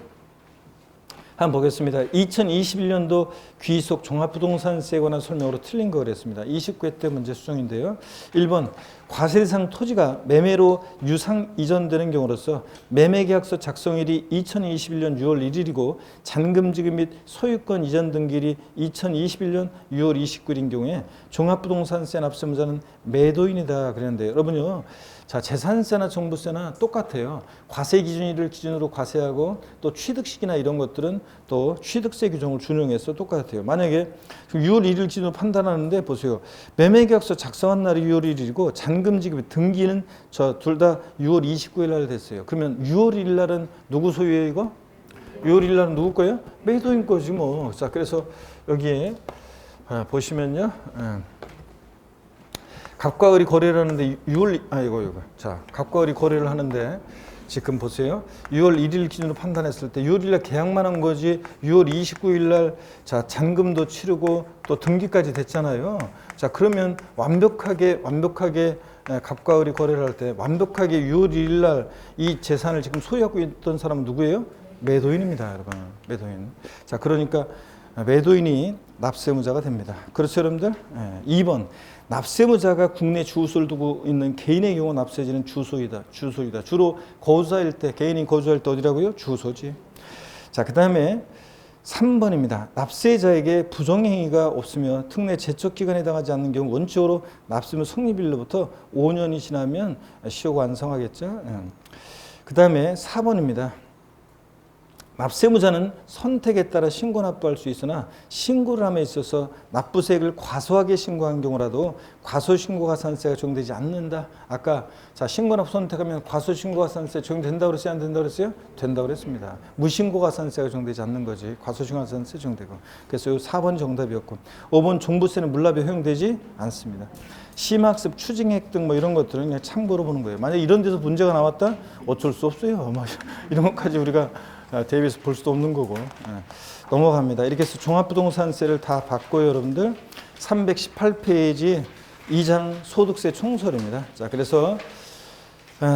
한번 보겠습니다. 2021년도 귀속 종합부동산세에 관한 설명으로 틀린 거 그랬습니다. 29회 때 문제 수정인데요. 1번 과세대상 토지가 매매로 유상 이전되는 경우로서 매매계약서 작성일이 2021년 6월 1일이고 잔금지급 및 소유권 이전 등기일이 2021년 6월 29일인 경우에 종합부동산세 납세무자는 매도인이다 그랬는데 여러분요. 자 재산세나 종부세나 똑같아요. 과세 기준일을 기준으로 과세하고 또 취득시기나 이런 것들은 또 취득세 규정을 준용해서 똑같아요. 만약에 6월 1일 기준으로 판단하는데 보세요. 매매계약서 작성한 날이 6월 1일이고 잔금지급 등기는 저 둘 다 6월 29일 날 됐어요. 그러면 6월 1일 날은 누구 소유예요 이거? 6월 1일 날은 누구 거예요? 매도인 거지 뭐. 자 그래서 여기에 보시면요. 갑과 을이 거래를 하는데 6월 이거 자 갑과 을이 거래를 하는데 지금 보세요. 6월 1일 기준으로 판단했을 때 6월 1일 날 계약만 한 거지 6월 29일 날 자 잔금도 치르고 또 등기까지 됐잖아요. 자 그러면 완벽하게 갑과 을이 거래를 할 때 완벽하게 6월 1일 날 이 재산을 지금 소유하고 있던 사람은 누구예요? 매도인입니다, 여러분. 매도인. 자 그러니까 매도인이 납세무자가 됩니다. 그렇죠, 여러분들? 2번. 납세무자가 국내 주소를 두고 있는 개인의 경우 납세지는 주소이다. 주로 거주자일 때, 개인이 거주할 때 어디라고요? 주소지. 자, 그 다음에 3번입니다. 납세자에게 부정행위가 없으며 특례 제척기간에 해당하지 않는 경우 원칙으로 납세무 성립일로부터 5년이 지나면 시효가 완성하겠죠. 그 다음에 4번입니다. 납세무자는 선택에 따라 신고 납부할 수 있으나 신고를 함에 있어서 납부세액을 과소하게 신고한 경우라도 과소신고가산세가 적용되지 않는다. 아까 자 신고납부 선택하면 과소신고가산세 적용된다고 그랬어요? 안 된다고 그랬어요? 된다고 그랬습니다. 무신고가산세가 적용되지 않는 거지. 과소신고가산세 적용되고. 그래서 이 4번이 정답이었고 5번 종부세는 물납에 허용되지 않습니다. 심학습, 추징액 등 뭐 이런 것들은 그냥 참고로 보는 거예요. 만약 이런 데서 문제가 나왔다? 어쩔 수 없어요. 이런 것까지 우리가 대비해서 볼 수도 없는 거고. 넘어갑니다. 이렇게 해서 종합부동산세를 다 봤고요, 여러분들. 318페이지 2장 소득세 총설입니다. 자, 그래서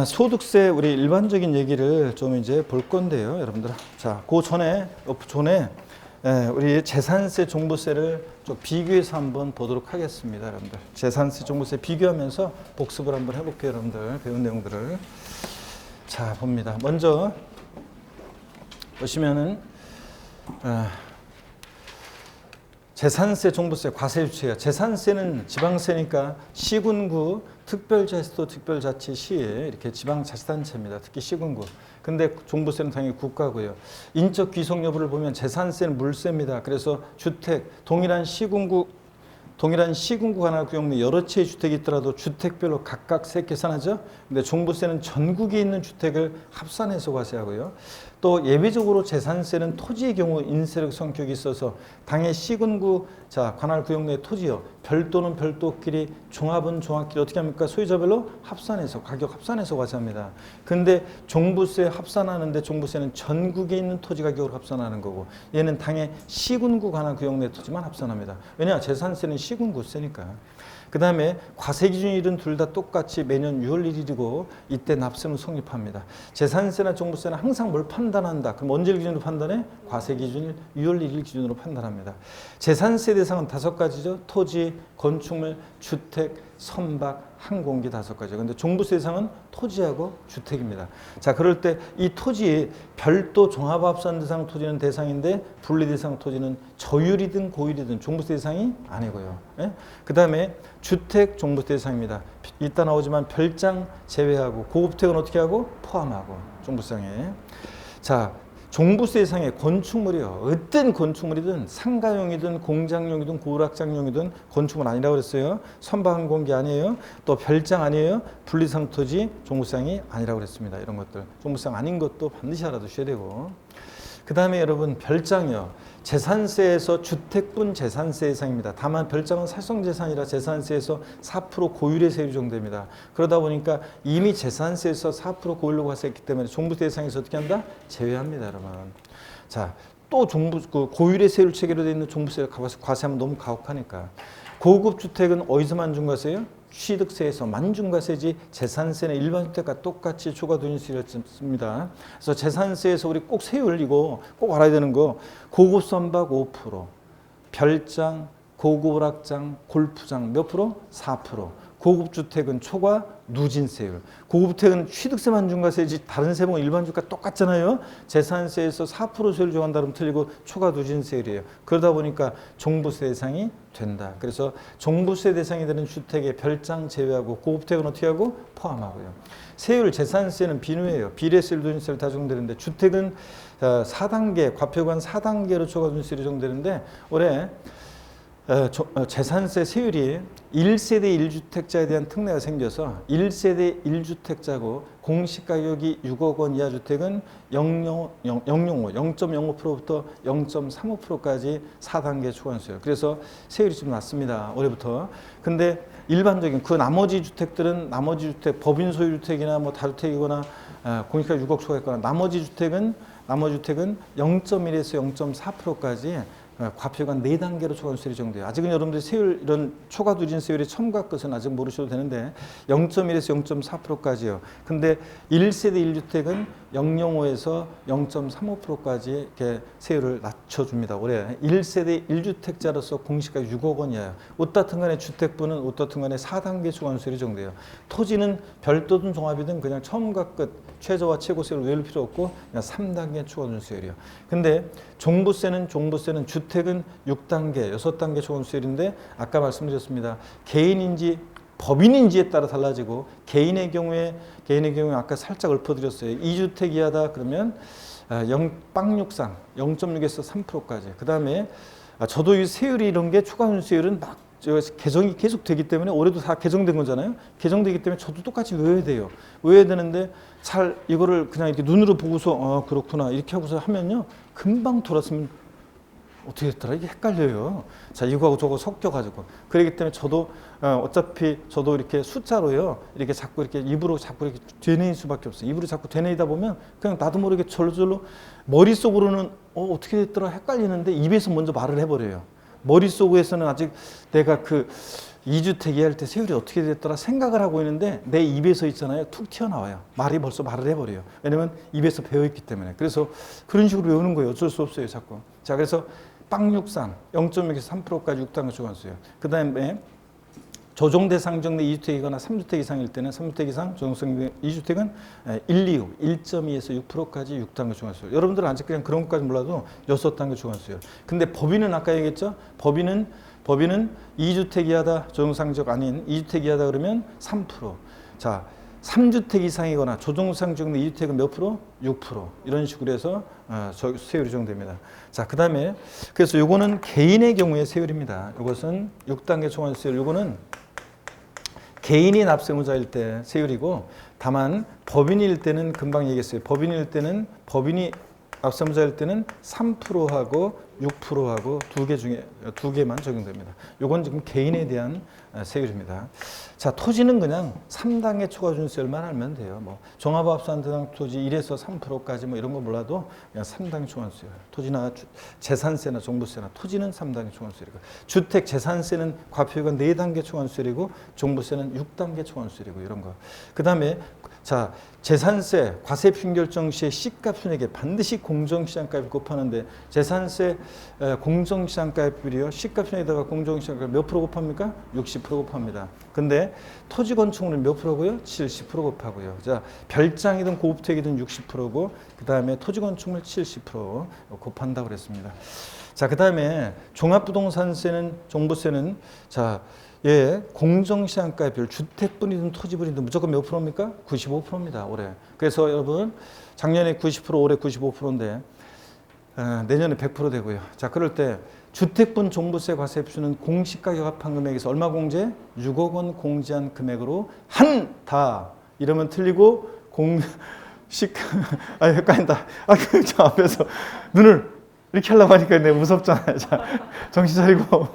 소득세 우리 일반적인 얘기를 좀 이제 볼 건데요, 여러분들. 자, 그 전에 우리 재산세, 종부세를 좀 비교해서 한번 보도록 하겠습니다, 여러분들. 재산세, 종부세 비교하면서 복습을 한번 해볼게요, 여러분들. 배운 내용들을. 자, 봅니다. 먼저 보시면은 재산세, 종부세, 과세주체가 재산세는 지방세니까 시군구, 특별자치도, 특별자치시에 이렇게 지방자치단체입니다. 특히 시군구. 근데 종부세는 당연히 국가고요. 인적 귀속 여부를 보면 재산세는 물세입니다. 그래서 주택 동일한 시군구 관할 구역 내 여러 채의 주택이 있더라도 주택별로 각각 세 계산하죠. 근데 종부세는 전국에 있는 주택을 합산해서 과세하고요. 또 예외적으로 재산세는 토지의 경우 인세력 성격이 있어서 당해 시군구 관할 구역 내 토지요. 별도는 별도끼리, 종합은 종합끼리 어떻게 합니까? 소유자별로 합산해서 가격 합산해서 과세합니다. 근데 종부세 합산하는데 종부세는 전국에 있는 토지 가격으로 합산하는 거고 얘는 당해 시군구 관할 구역 내 토지만 합산합니다. 왜냐? 재산세는 시군구세니까. 그 다음에 과세기준일은 둘 다 똑같이 매년 6월 1일이고 이때 납세는 성립합니다. 재산세나 종부세는 항상 뭘 판단한다. 그럼 언제 기준으로 판단해? 과세기준일 6월 1일 기준으로 판단합니다. 재산세 대상은 5가지죠. 토지, 건축물, 주택, 선박, 항공기 5가지. 근데 종부세 대상은 토지하고 주택입니다. 자, 그럴 때 이 토지 별도 종합합산 대상 토지는 대상인데 분리 대상 토지는 저율이든 고율이든 종부세 대상이 아니고요. 그 다음에 주택 종부세 대상입니다. 이따 나오지만 별장 제외하고 고급택은 어떻게 하고? 포함하고 종부세상에. 자, 종부세상의 건축물이요. 어떤 건축물이든 상가용이든 공장용이든 고락장용이든 건축물 아니라고 그랬어요. 선박항 공기 아니에요. 또 별장 아니에요. 분리상 토지 종부세상이 아니라고 그랬습니다. 이런 것들. 종부세상 아닌 것도 반드시 알아두셔야 되고. 그 다음에 여러분 별장이요. 재산세에서 주택분 재산세 대상입니다. 다만 별장은 살성재산이라 재산세에서 4% 고율의 세율이 적용됩니다. 그러다 보니까 이미 재산세에서 4% 고율로 과세했기 때문에 종부세 대상에서 어떻게 한다? 제외합니다, 여러분. 자, 또 고율의 세율 체계로 되어 있는 종부세 과세하면 너무 가혹하니까. 고급 주택은 어디서 만중과세예요? 취득세에서 만중과세지 재산세는 일반 주택과 똑같이 초과도인세율이었습니다. 그래서 재산세에서 우리 꼭 세율 이거 꼭 알아야 되는 거 고급 선박 5%, 별장, 고급 오락장, 골프장 몇 프로? 4%. 고급 주택은 초과 누진세율. 고급 주택은 취득세 만중과세지 다른 세목은 일반 주택과 똑같잖아요. 재산세에서 4% 세율 정한다 그러면 틀리고 초과 누진세율이에요. 그러다 보니까 종부세 대상이 된다. 그래서 종부세 대상이 되는 주택의 별장 제외하고 고급 주택은 어떻게 하고? 포함하고요. 세율 재산세는 비누예요. 비례세율, 누진세율 다 적용되는데 주택은 4단계, 과표관 4단계로 초과 누진세율이 적용되는데 올해 재산세 세율이 1세대 1주택자에 대한 특례가 생겨서 1세대 1주택자고 공시가격이 6억 원 이하 주택은 0.05%부터 0.35%까지 4단계 초과세율. 그래서 세율이 좀 낮습니다. 올해부터. 근데 일반적인 그 나머지 주택들은 나머지 주택, 법인 소유 주택이나 뭐 다주택이거나 공시가 6억 초과했거나 나머지 주택은 0.1에서 0.4%까지 과표관 4단계로 초과누진세율이 적용돼요. 아직은 여러분들이 세율 이런 초과 누진세율이 첨가 것은 아직 모르셔도 되는데 0.1에서 0.4%까지요. 근데 1세대 1주택은 0.05에서 0.35%까지 이렇게 세율을 낮춰줍니다. 올해 1세대 1주택자로서 공시가 6억 원이에요. 어떻든 간에 주택부는 어떻든 간에 4단계 초과누진세율이 적용돼요. 토지는 별도든 종합이든 그냥 처음과 끝 최저와 최고세율을 외울 필요 없고 그냥 3단계 초과누진세율이요. 근데 종부세는 주택은 6단계, 6단계 초과누진세율인데 아까 말씀드렸습니다. 개인인지 법인인지에 따라 달라지고 개인의 경우에 아까 살짝 읊어드렸어요. 2주택 이하다 그러면 빵육상 0.6에서 3%까지. 그 다음에 저도 이 세율이 이런 게 초과누진세율은 막 개정이 계속 되기 때문에 올해도 다 개정된 거잖아요. 개정되기 때문에 저도 똑같이 외워야 돼요. 외워야 되는데 잘 이거를 그냥 이렇게 눈으로 보고서 그렇구나 이렇게 하고서 하면요 금방 돌았으면 어떻게 됐더라 이게 헷갈려요. 자 이거하고 저거 섞여가지고 그렇기 때문에 저도 어차피 저도 이렇게 숫자로요 이렇게 자꾸 이렇게 입으로 자꾸 이렇게 되뇌일 수밖에 없어요. 입으로 자꾸 되뇌이다 보면 그냥 나도 모르게 절절로 머릿속으로는 어떻게 됐더라 헷갈리는데 입에서 먼저 말을 해버려요. 머릿속에서는 아직 내가 그 2주택 이할 때 세율이 어떻게 됐더라 생각을 하고 있는데 내 입에서 있잖아요. 툭 튀어나와요. 벌써 말을 해버려요. 왜냐면 입에서 배워있기 때문에. 그래서 그런 식으로 외우는 거예요. 어쩔 수 없어요. 자꾸. 자 그래서 빵육상 0.6에서 3%까지 6단계 초과세율. 그 다음에 조정대상 내 2주택이거나 3주택 이상일 때는 3주택 이상 조정상 2주택은 1.2에서 6%까지 6단계 초과세율. 여러분들은 아직 그냥 그런 것까지 몰라도 6단계 초과세율. 근데 법인은 아까 얘기했죠. 법인은 2주택 이하다 조정상적 아닌 2주택 이하다 그러면 3%. 자 3주택 이상이거나 조정상 지역 내 2주택은 몇 프로? 6%. 이런 식으로 해서 세율이 적용됩니다. 자, 그 다음에 그래서 요거는 개인의 경우의 세율입니다. 이것은 6단계 초과세율. 요거는 개인이 납세무자일 때 세율이고 다만 법인일 때는 금방 얘기했어요. 법인이 납세무자일 때는 3%하고 6%하고 두 개만 적용됩니다. 요건 지금 개인에 대한 세율입니다. 자, 토지는 그냥 3단계 초과준세율만 알면 돼요. 뭐 종합합산 대상 토지 1에서 3%까지 뭐 이런 거 몰라도 그냥 3단계 초과준세율. 토지나 재산세나 종부세나 토지는 3단계 초과준세율이고 주택 재산세는 과표가 4단계 초과준세율이고 종부세는 6단계 초과준세율이고 이런 거. 그다음에 자, 재산세 과세评결정 시에 시가 순액에 반드시 공정시장가액 곱하는데 재산세 공정시장가액비율이요. 시가 순액에다가 공정시장가액 몇 프로 곱합니까? 60% 곱합니다. 근데 토지 건축물은 몇 프로고요? 70% 곱하고요. 자, 별장이든 고급택이든 60%고 그다음에 토지 건축물 70% 곱한다고 그랬습니다. 자, 그다음에 종합부동산세는 종부세는 자 공정시장가의 비율, 주택분이든 토지분이든 무조건 몇 프로입니까? 95%입니다, 올해. 그래서 여러분, 작년에 90%, 올해 95%인데, 내년에 100% 되고요. 자, 그럴 때 주택분 종부세 과세 흡수는 공시가격 합한 금액에서 얼마 공제? 6억 원 공제한 금액으로 한다. 이러면 틀리고 헷갈린다. 저 앞에서 눈을 이렇게 하려고 하니까 내가 무섭잖아요. 자, 정신 차리고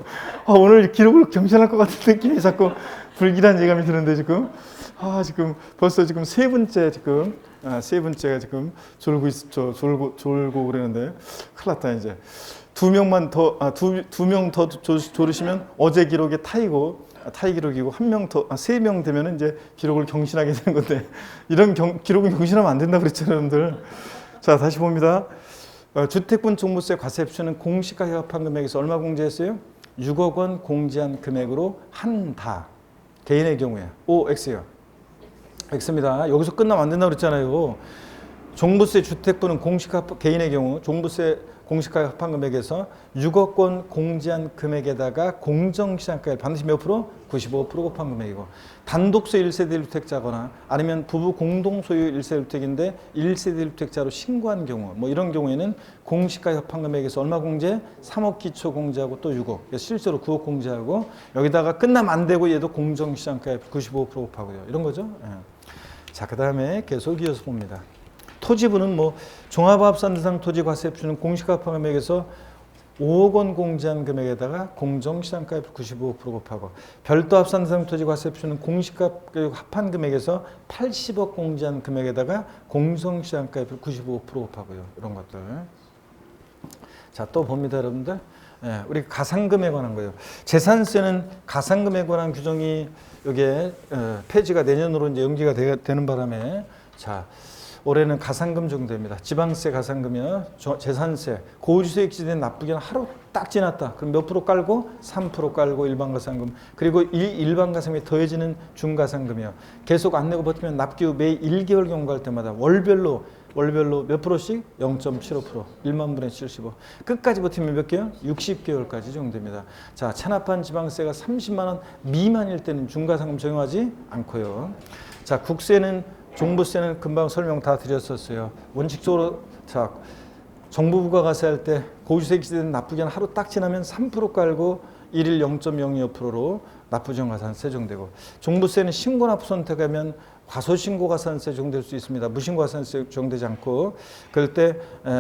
오늘 기록을 경신할 것 같은 느낌이 자꾸 불길한 예감이 드는데 지금 벌써 세 번째가 지금 졸고 그러는데 큰일 났다 이제. 두 명 더 조르시면 어제 기록에 타이 기록이고 세 명 되면 이제 기록을 경신하게 되는 건데 이런 기록은 경신하면 안 된다고 그랬잖아요, 여러분들. 자, 다시 봅니다. 주택분 종부세 과세 흡수는 공시가격 합한 금액에서 얼마 공제했어요? 6억 원 공제한 금액으로 한다. 개인의 경우에 X요. X입니다. 여기서 끝나면 안 된다고 그랬잖아요. 종부세 주택분은 개인의 경우 종부세 공시가격 합한 금액에서 6억 원 공제한 금액에다가 공정시장가액 반드시 몇 프로? 95% 곱한 금액이고, 단독소 1세대 1주택자거나 아니면 부부 공동소유 1세대 1주택인데 1세대 1주택자로 신고한 경우, 뭐 이런 경우에는 공시가격 합한 금액에서 얼마 공제? 3억 기초 공제하고 또 6억, 실제로 9억 공제하고, 여기다가 끝나면 안 되고 얘도 공정시장가액 95% 곱하고요. 이런 거죠. 예. 자, 그 다음에 계속 이어서 봅니다. 토지분은 뭐 종합합산 대상 토지 과세 흡수는 공시가격 합한 금액에서 5억 원 공제한 금액에다가 공정시장가액 95% 곱하고, 별도 합산 대상 토지 과세 흡수는 공시가격 합한 금액에서 80억 공제한 금액에다가 공정시장가액 95% 곱하고요. 이런 것들. 자, 또 봅니다, 여러분들. 예, 우리 가상금에 관한 거예요. 재산세는 가상금에 관한 규정이 여기에 폐지가 내년으로 이제 연기가 되는 바람에, 자, 올해는 가상금 정도입니다. 지방세 가상금이요, 재산세, 고주소득지대는 납부기한 하루 딱 지났다. 그럼 몇 프로 깔고? 3% 깔고 일반 가상금. 그리고 일반 가상금이 더해지는 중가상금이요. 계속 안 내고 버티면 납기후 매 1개월 경과할 때마다 월별로 몇 프로씩? 0.75%, 1만 분의 75. 끝까지 버티면 몇 개요? 60개월까지 정도입니다. 자, 체납한 지방세가 30만 원 미만일 때는 중가상금 적용하지 않고요. 자, 국세는 종부세는 금방 설명 다 드렸었어요. 원칙적으로, 자, 정부부가 과세할 때 고주택지대는 납부기한 하루 딱 지나면 3% 깔고 일일 0.02%로 납부정가산세 적용되고, 종부세는 신고납부 선택하면 과소신고가산세 적용될 수 있습니다. 무신고가산세 적용되지 않고, 그럴 때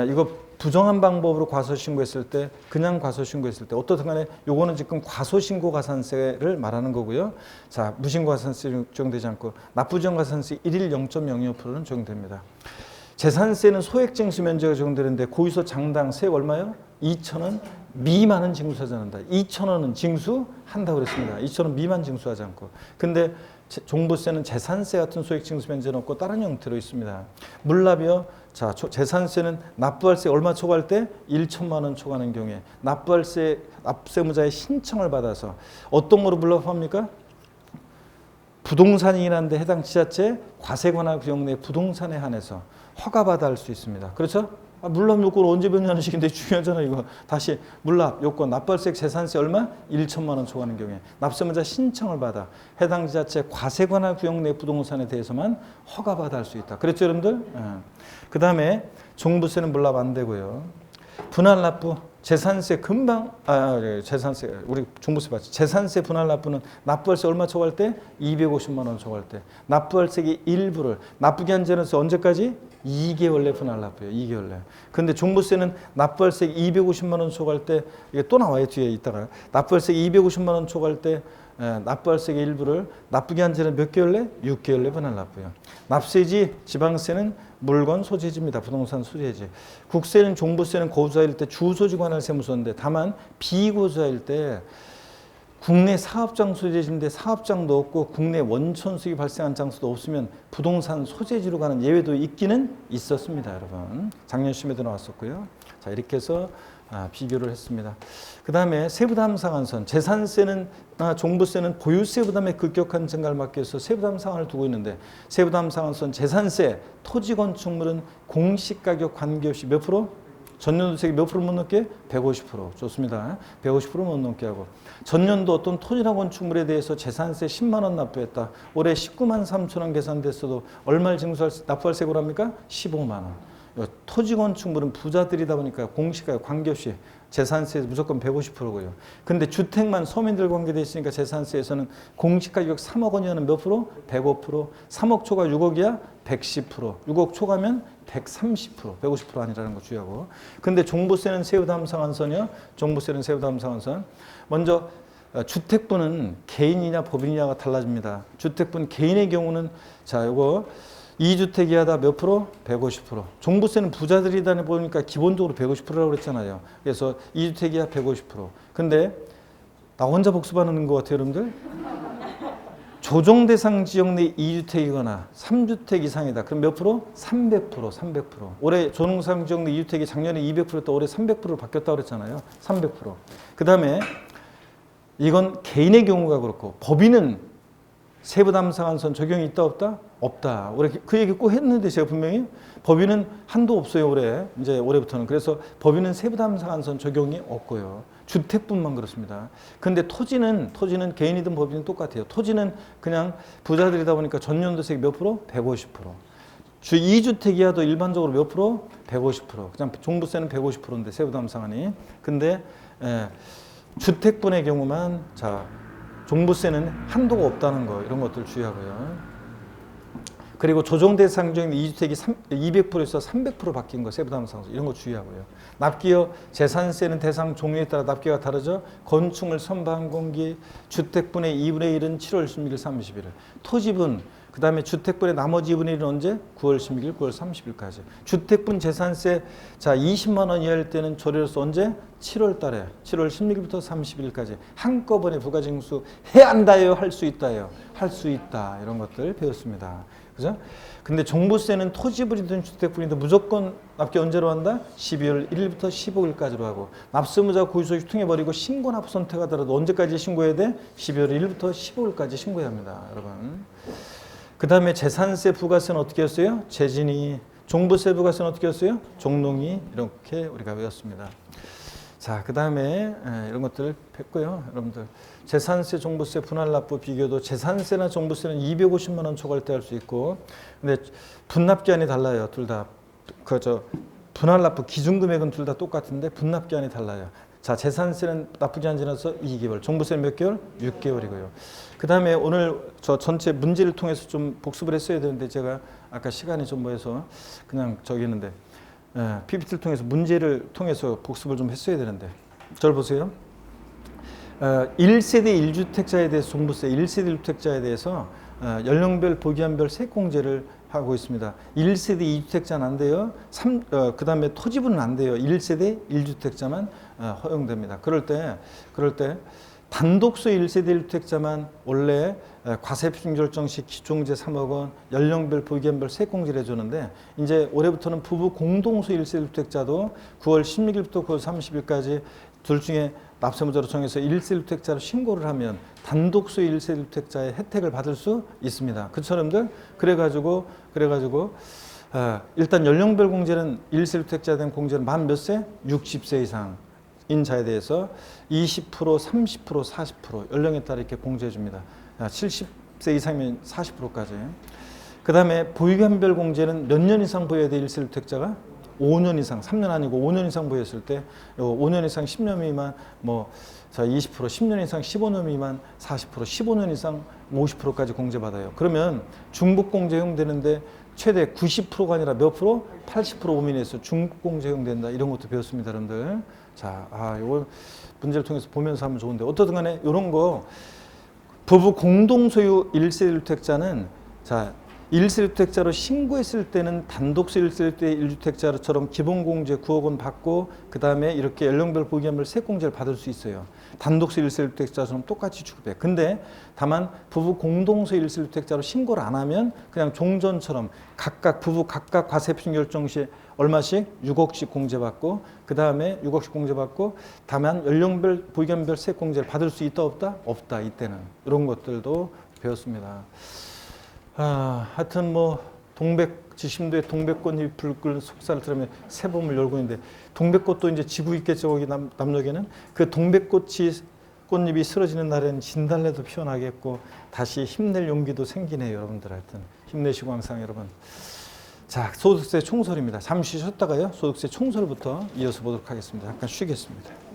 이거 부정한 방법으로 과소신고했을 때, 그냥 과소신고했을 때 어떻든 간에 요거는 지금 과소신고가산세를 말하는 거고요. 자, 무신고가산세 적용되지 않고 납부정가산세 일일 0.02%는 적용됩니다. 재산세는 소액징수 면제가 적용되는데 고유소 장당 세액 얼마요? 2,000원 미만은 징수하지 않는다. 2,000원은 징수한다고 그랬습니다. 2,000원 미만 징수하지 않고. 근데 종부세는 재산세 같은 소액징수 면제는 없고 다른 형태로 있습니다. 물납이요. 자, 재산세는 납부할세 얼마 초과할 때? 1천만 원 초과하는 경우에 납세무자의 신청을 받아서 어떤 거로 물납합니까? 부동산이라는데 해당 지자체 과세 관할 구역 내 부동산에 한해서 허가받아 할 수 있습니다. 그렇죠? 물납 요건 언제 변하는 식인데 중요하잖아요. 이거 다시 물납 요건 납부할세 재산세 얼마? 1천만 원 초과하는 경우에 납세무자 신청을 받아 해당 지자체 과세 관할 구역 내 부동산에 대해서만 허가받아 할 수 있다. 그랬죠, 여러분들? 그 다음에 종부세는 물납 안 되고요. 분할 납부, 재산세 재산세 우리 종부세 받죠. 재산세 분할 납부는 납부할세 얼마 초과할 때? 250만 원 초과할 때 납부할세의 일부를 납부기한 전에서 언제까지? 2개월 내 분할 납부예요. 2개월 내. 근데 종부세는 납부할세 250만 원 초과할 때, 이게 또 나와요, 뒤에 있다가. 납부할세 250만 원 초과할 때 납부할세의 일부를 납부기한 전에 몇 개월 내? 6개월 내 분할 납부예요. 납세지, 지방세는 물건 소재지입니다. 부동산 소재지. 국세는 종부세는 고소자일 때 주소지 관할 세무서인데, 다만 비고소자일 때 국내 사업장 소재지인데 사업장도 없고 국내 원천 수익이 발생한 장소도 없으면 부동산 소재지로 가는 예외도 있기는 있었습니다, 여러분. 작년 시험에도 나왔었고요. 자, 이렇게 해서 비교를 했습니다. 그 다음에 세부담 상한선, 재산세는 종부세는 보유세 부담의 급격한 증가를 막기 위해서 세부담 상한을 두고 있는데, 세부담 상한선 재산세, 토지 건축물은 공시가격 관계없이 몇 프로? 전년도세액 몇 프로 못 넘게? 150%. 좋습니다. 150% 못 넘게 하고, 전년도 어떤 토지나 건축물에 대해서 재산세 10만 원 납부했다. 올해 19만 3천 원 계산됐어도 얼마를 납부할 세고를 합니까? 15만 원. 토지 건축물은 부자들이다 보니까 공시가에 관계없이 재산세에서 무조건 150%고요. 근데 주택만 서민들 관계돼 있으니까 재산세에서는 공시가격 3억 원이면 몇 프로? 105%. 3억 초과 6억이야? 110%. 6억 초과면 130%. 150% 아니라는 거 주의하고. 근데 종부세는 세부담 상한선이요. 종부세는 세부담 상한선. 먼저 주택분은 개인이냐 법인이냐가 달라집니다. 주택분 개인의 경우는 자, 요거 2주택 이하다 몇 프로? 150%. 종부세는 부자들이다 보니까 기본적으로 150%라고 그랬잖아요. 그래서 2주택 이하 150%. 근데 나 혼자 복습하는 것 같아요, 여러분들. 조정 대상 지역 내 2주택이거나 3주택 이상이다. 그럼 몇 프로? 300%, 300%. 올해 조정 대상 지역 내 2주택이 작년에 200%였다 올해 300%로 바뀌었다고 그랬잖아요. 300%. 그다음에 이건 개인의 경우가 그렇고 법인은 세부담 상한선 적용이 있다 없다? 없다. 올해 그 얘기 꼭 했는데 제가 분명히 법인은 한도 없어요. 올해 이제 올해부터는. 그래서 법인은 세부담 상한선 적용이 없고요. 주택뿐만 그렇습니다. 근데 토지는 개인이든 법인은 똑같아요. 토지는 그냥 부자들이다 보니까 전년도세 몇 프로? 150%. 주 2주택 이하도 일반적으로 몇 프로? 150%. 그냥 종부세는 150%인데 세부담 상한이. 근데 주택분의 경우만 자 종부세는 한도가 없다는 거 이런 것들 주의하고요. 그리고 조정 대상 지역 2주택이 200%에서 300% 바뀐 거 세부담 상한선 이런 거 주의하고요. 납기여 재산세는 대상 종류에 따라 납기가 다르죠. 건축물 선반 공기 주택분의 2분의 1은 7월 16일 31일. 토지분 그다음에 주택분의 나머지 2분의 1은 언제? 9월 16일 9월 30일까지. 주택분 재산세 자 20만 원 이하일 때는 조례로서 언제? 7월 달에 7월 16일부터 30일까지 한꺼번에 부가징수 해야 한다요? 할 수 있다요? 할 수 있다. 이런 것들 배웠습니다. 그죠? 근데 종부세는 토지분이든 주택분이든 무조건 납기 언제로 한다? 12월 1일부터 15일까지로 하고 납세무자 고유소유 통해버리고 신고 납부 선택하더라도 언제까지 신고해야 돼? 12월 1일부터 15일까지 신고해야 합니다. 여러분. 그 다음에 재산세 부가세는 어떻게 했어요? 재진이. 종부세 부가세는 어떻게 했어요? 종농이. 이렇게 우리가 외웠습니다. 자, 그 다음에 이런 것들을 뺐고요. 여러분들 재산세, 종부세, 분할납부 비교도 재산세나 종부세는 250만 원 초과할 때 할 수 있고 근데 분납기한이 달라요. 둘 다. 분할납부 기준금액은 둘 다 똑같은데 분납기한이 달라요. 자, 재산세는 납부기한 지나서 2개월, 종부세는 몇 개월? 6개월이고요. 그 다음에 오늘 저 전체 문제를 통해서 좀 복습을 했어야 되는데 제가 아까 시간이 좀 뭐해서 그냥 저기 했는데 PPT를 통해서 문제를 통해서 복습을 좀 했어야 되는데 저를 보세요. 1세대 1주택자에 대해서 종부세, 1세대 1주택자에 대해서 연령별, 보기한별 세액공제를 하고 있습니다. 1세대 2주택자는 안 돼요. 그 다음에 토지분은 안 돼요. 1세대 1주택자만 허용됩니다. 그럴 때 단독소 1세대 1주택자만 원래 과세표준 결정 시 기종제 3억 원, 연령별, 보기한별 세액공제를 해주는데 이제 올해부터는 부부 공동소 1세대 1주택자도 9월 16일부터 9월 30일까지 둘 중에 납세무자로 정해서 1세대 1주택자로 신고를 하면 단독소 1세대 1주택자의 혜택을 받을 수 있습니다. 그쵸, 여러분들? 그래가지고 일단 연령별 공제는 1세대 1주택자에 대한 공제는 만 몇 세? 60세 이상. 인자에 대해서 20%, 30%, 40% 연령에 따라 이렇게 공제해 줍니다. 70세 이상이면 40%까지. 그 다음에 보유한별 공제는 몇 년 이상 보여야 돼? 1세 1주택자가? 5년 이상, 3년 아니고 5년 이상 보였을 때 5년 이상 10년 미만 20%, 10년 이상 15년 미만 40%, 15년 이상 50%까지 공제받아요. 그러면 중복공제 허용되는데 최대 90%가 아니라 몇 프로? 80% 오민에서 중복공제 허용된다. 이런 것도 배웠습니다, 여러분들. 자, 이거 문제를 통해서 보면서 하면 좋은데 어떻든 간에 이런 거 부부 공동소유 1세 1주택자는 자 1세 1주택자로 신고했을 때는 단독소 1세 1주택자처럼 기본공제 9억 원 받고 그 다음에 이렇게 연령별 보기한별 세액공제를 받을 수 있어요. 단독소 1세 1주택자처럼 똑같이 취급해. 근데 다만 부부 공동소 1세 1주택자로 신고를 안 하면 그냥 종전처럼 각각 부부 각각 과세표준 결정 시 얼마씩 6억씩 공제받고 그 다음에 6억씩 공제받고 다만 연령별 보기한별 세액공제를 받을 수 있다 없다? 없다. 이때는 이런 것들도 배웠습니다. 하여튼 지심도에 동백꽃잎이 불 속사를 들으면 새봄을 열고 있는데 동백꽃도 이제 지고 있겠죠. 거기 남녘에는 그 꽃잎이 쓰러지는 날에는 진달래도 피어나겠고 다시 힘낼 용기도 생기네요. 여러분들 하여튼 힘내시고 항상 여러분. 자, 소득세 총설입니다. 잠시 쉬었다가요. 소득세 총설부터 이어서 보도록 하겠습니다. 잠깐 쉬겠습니다.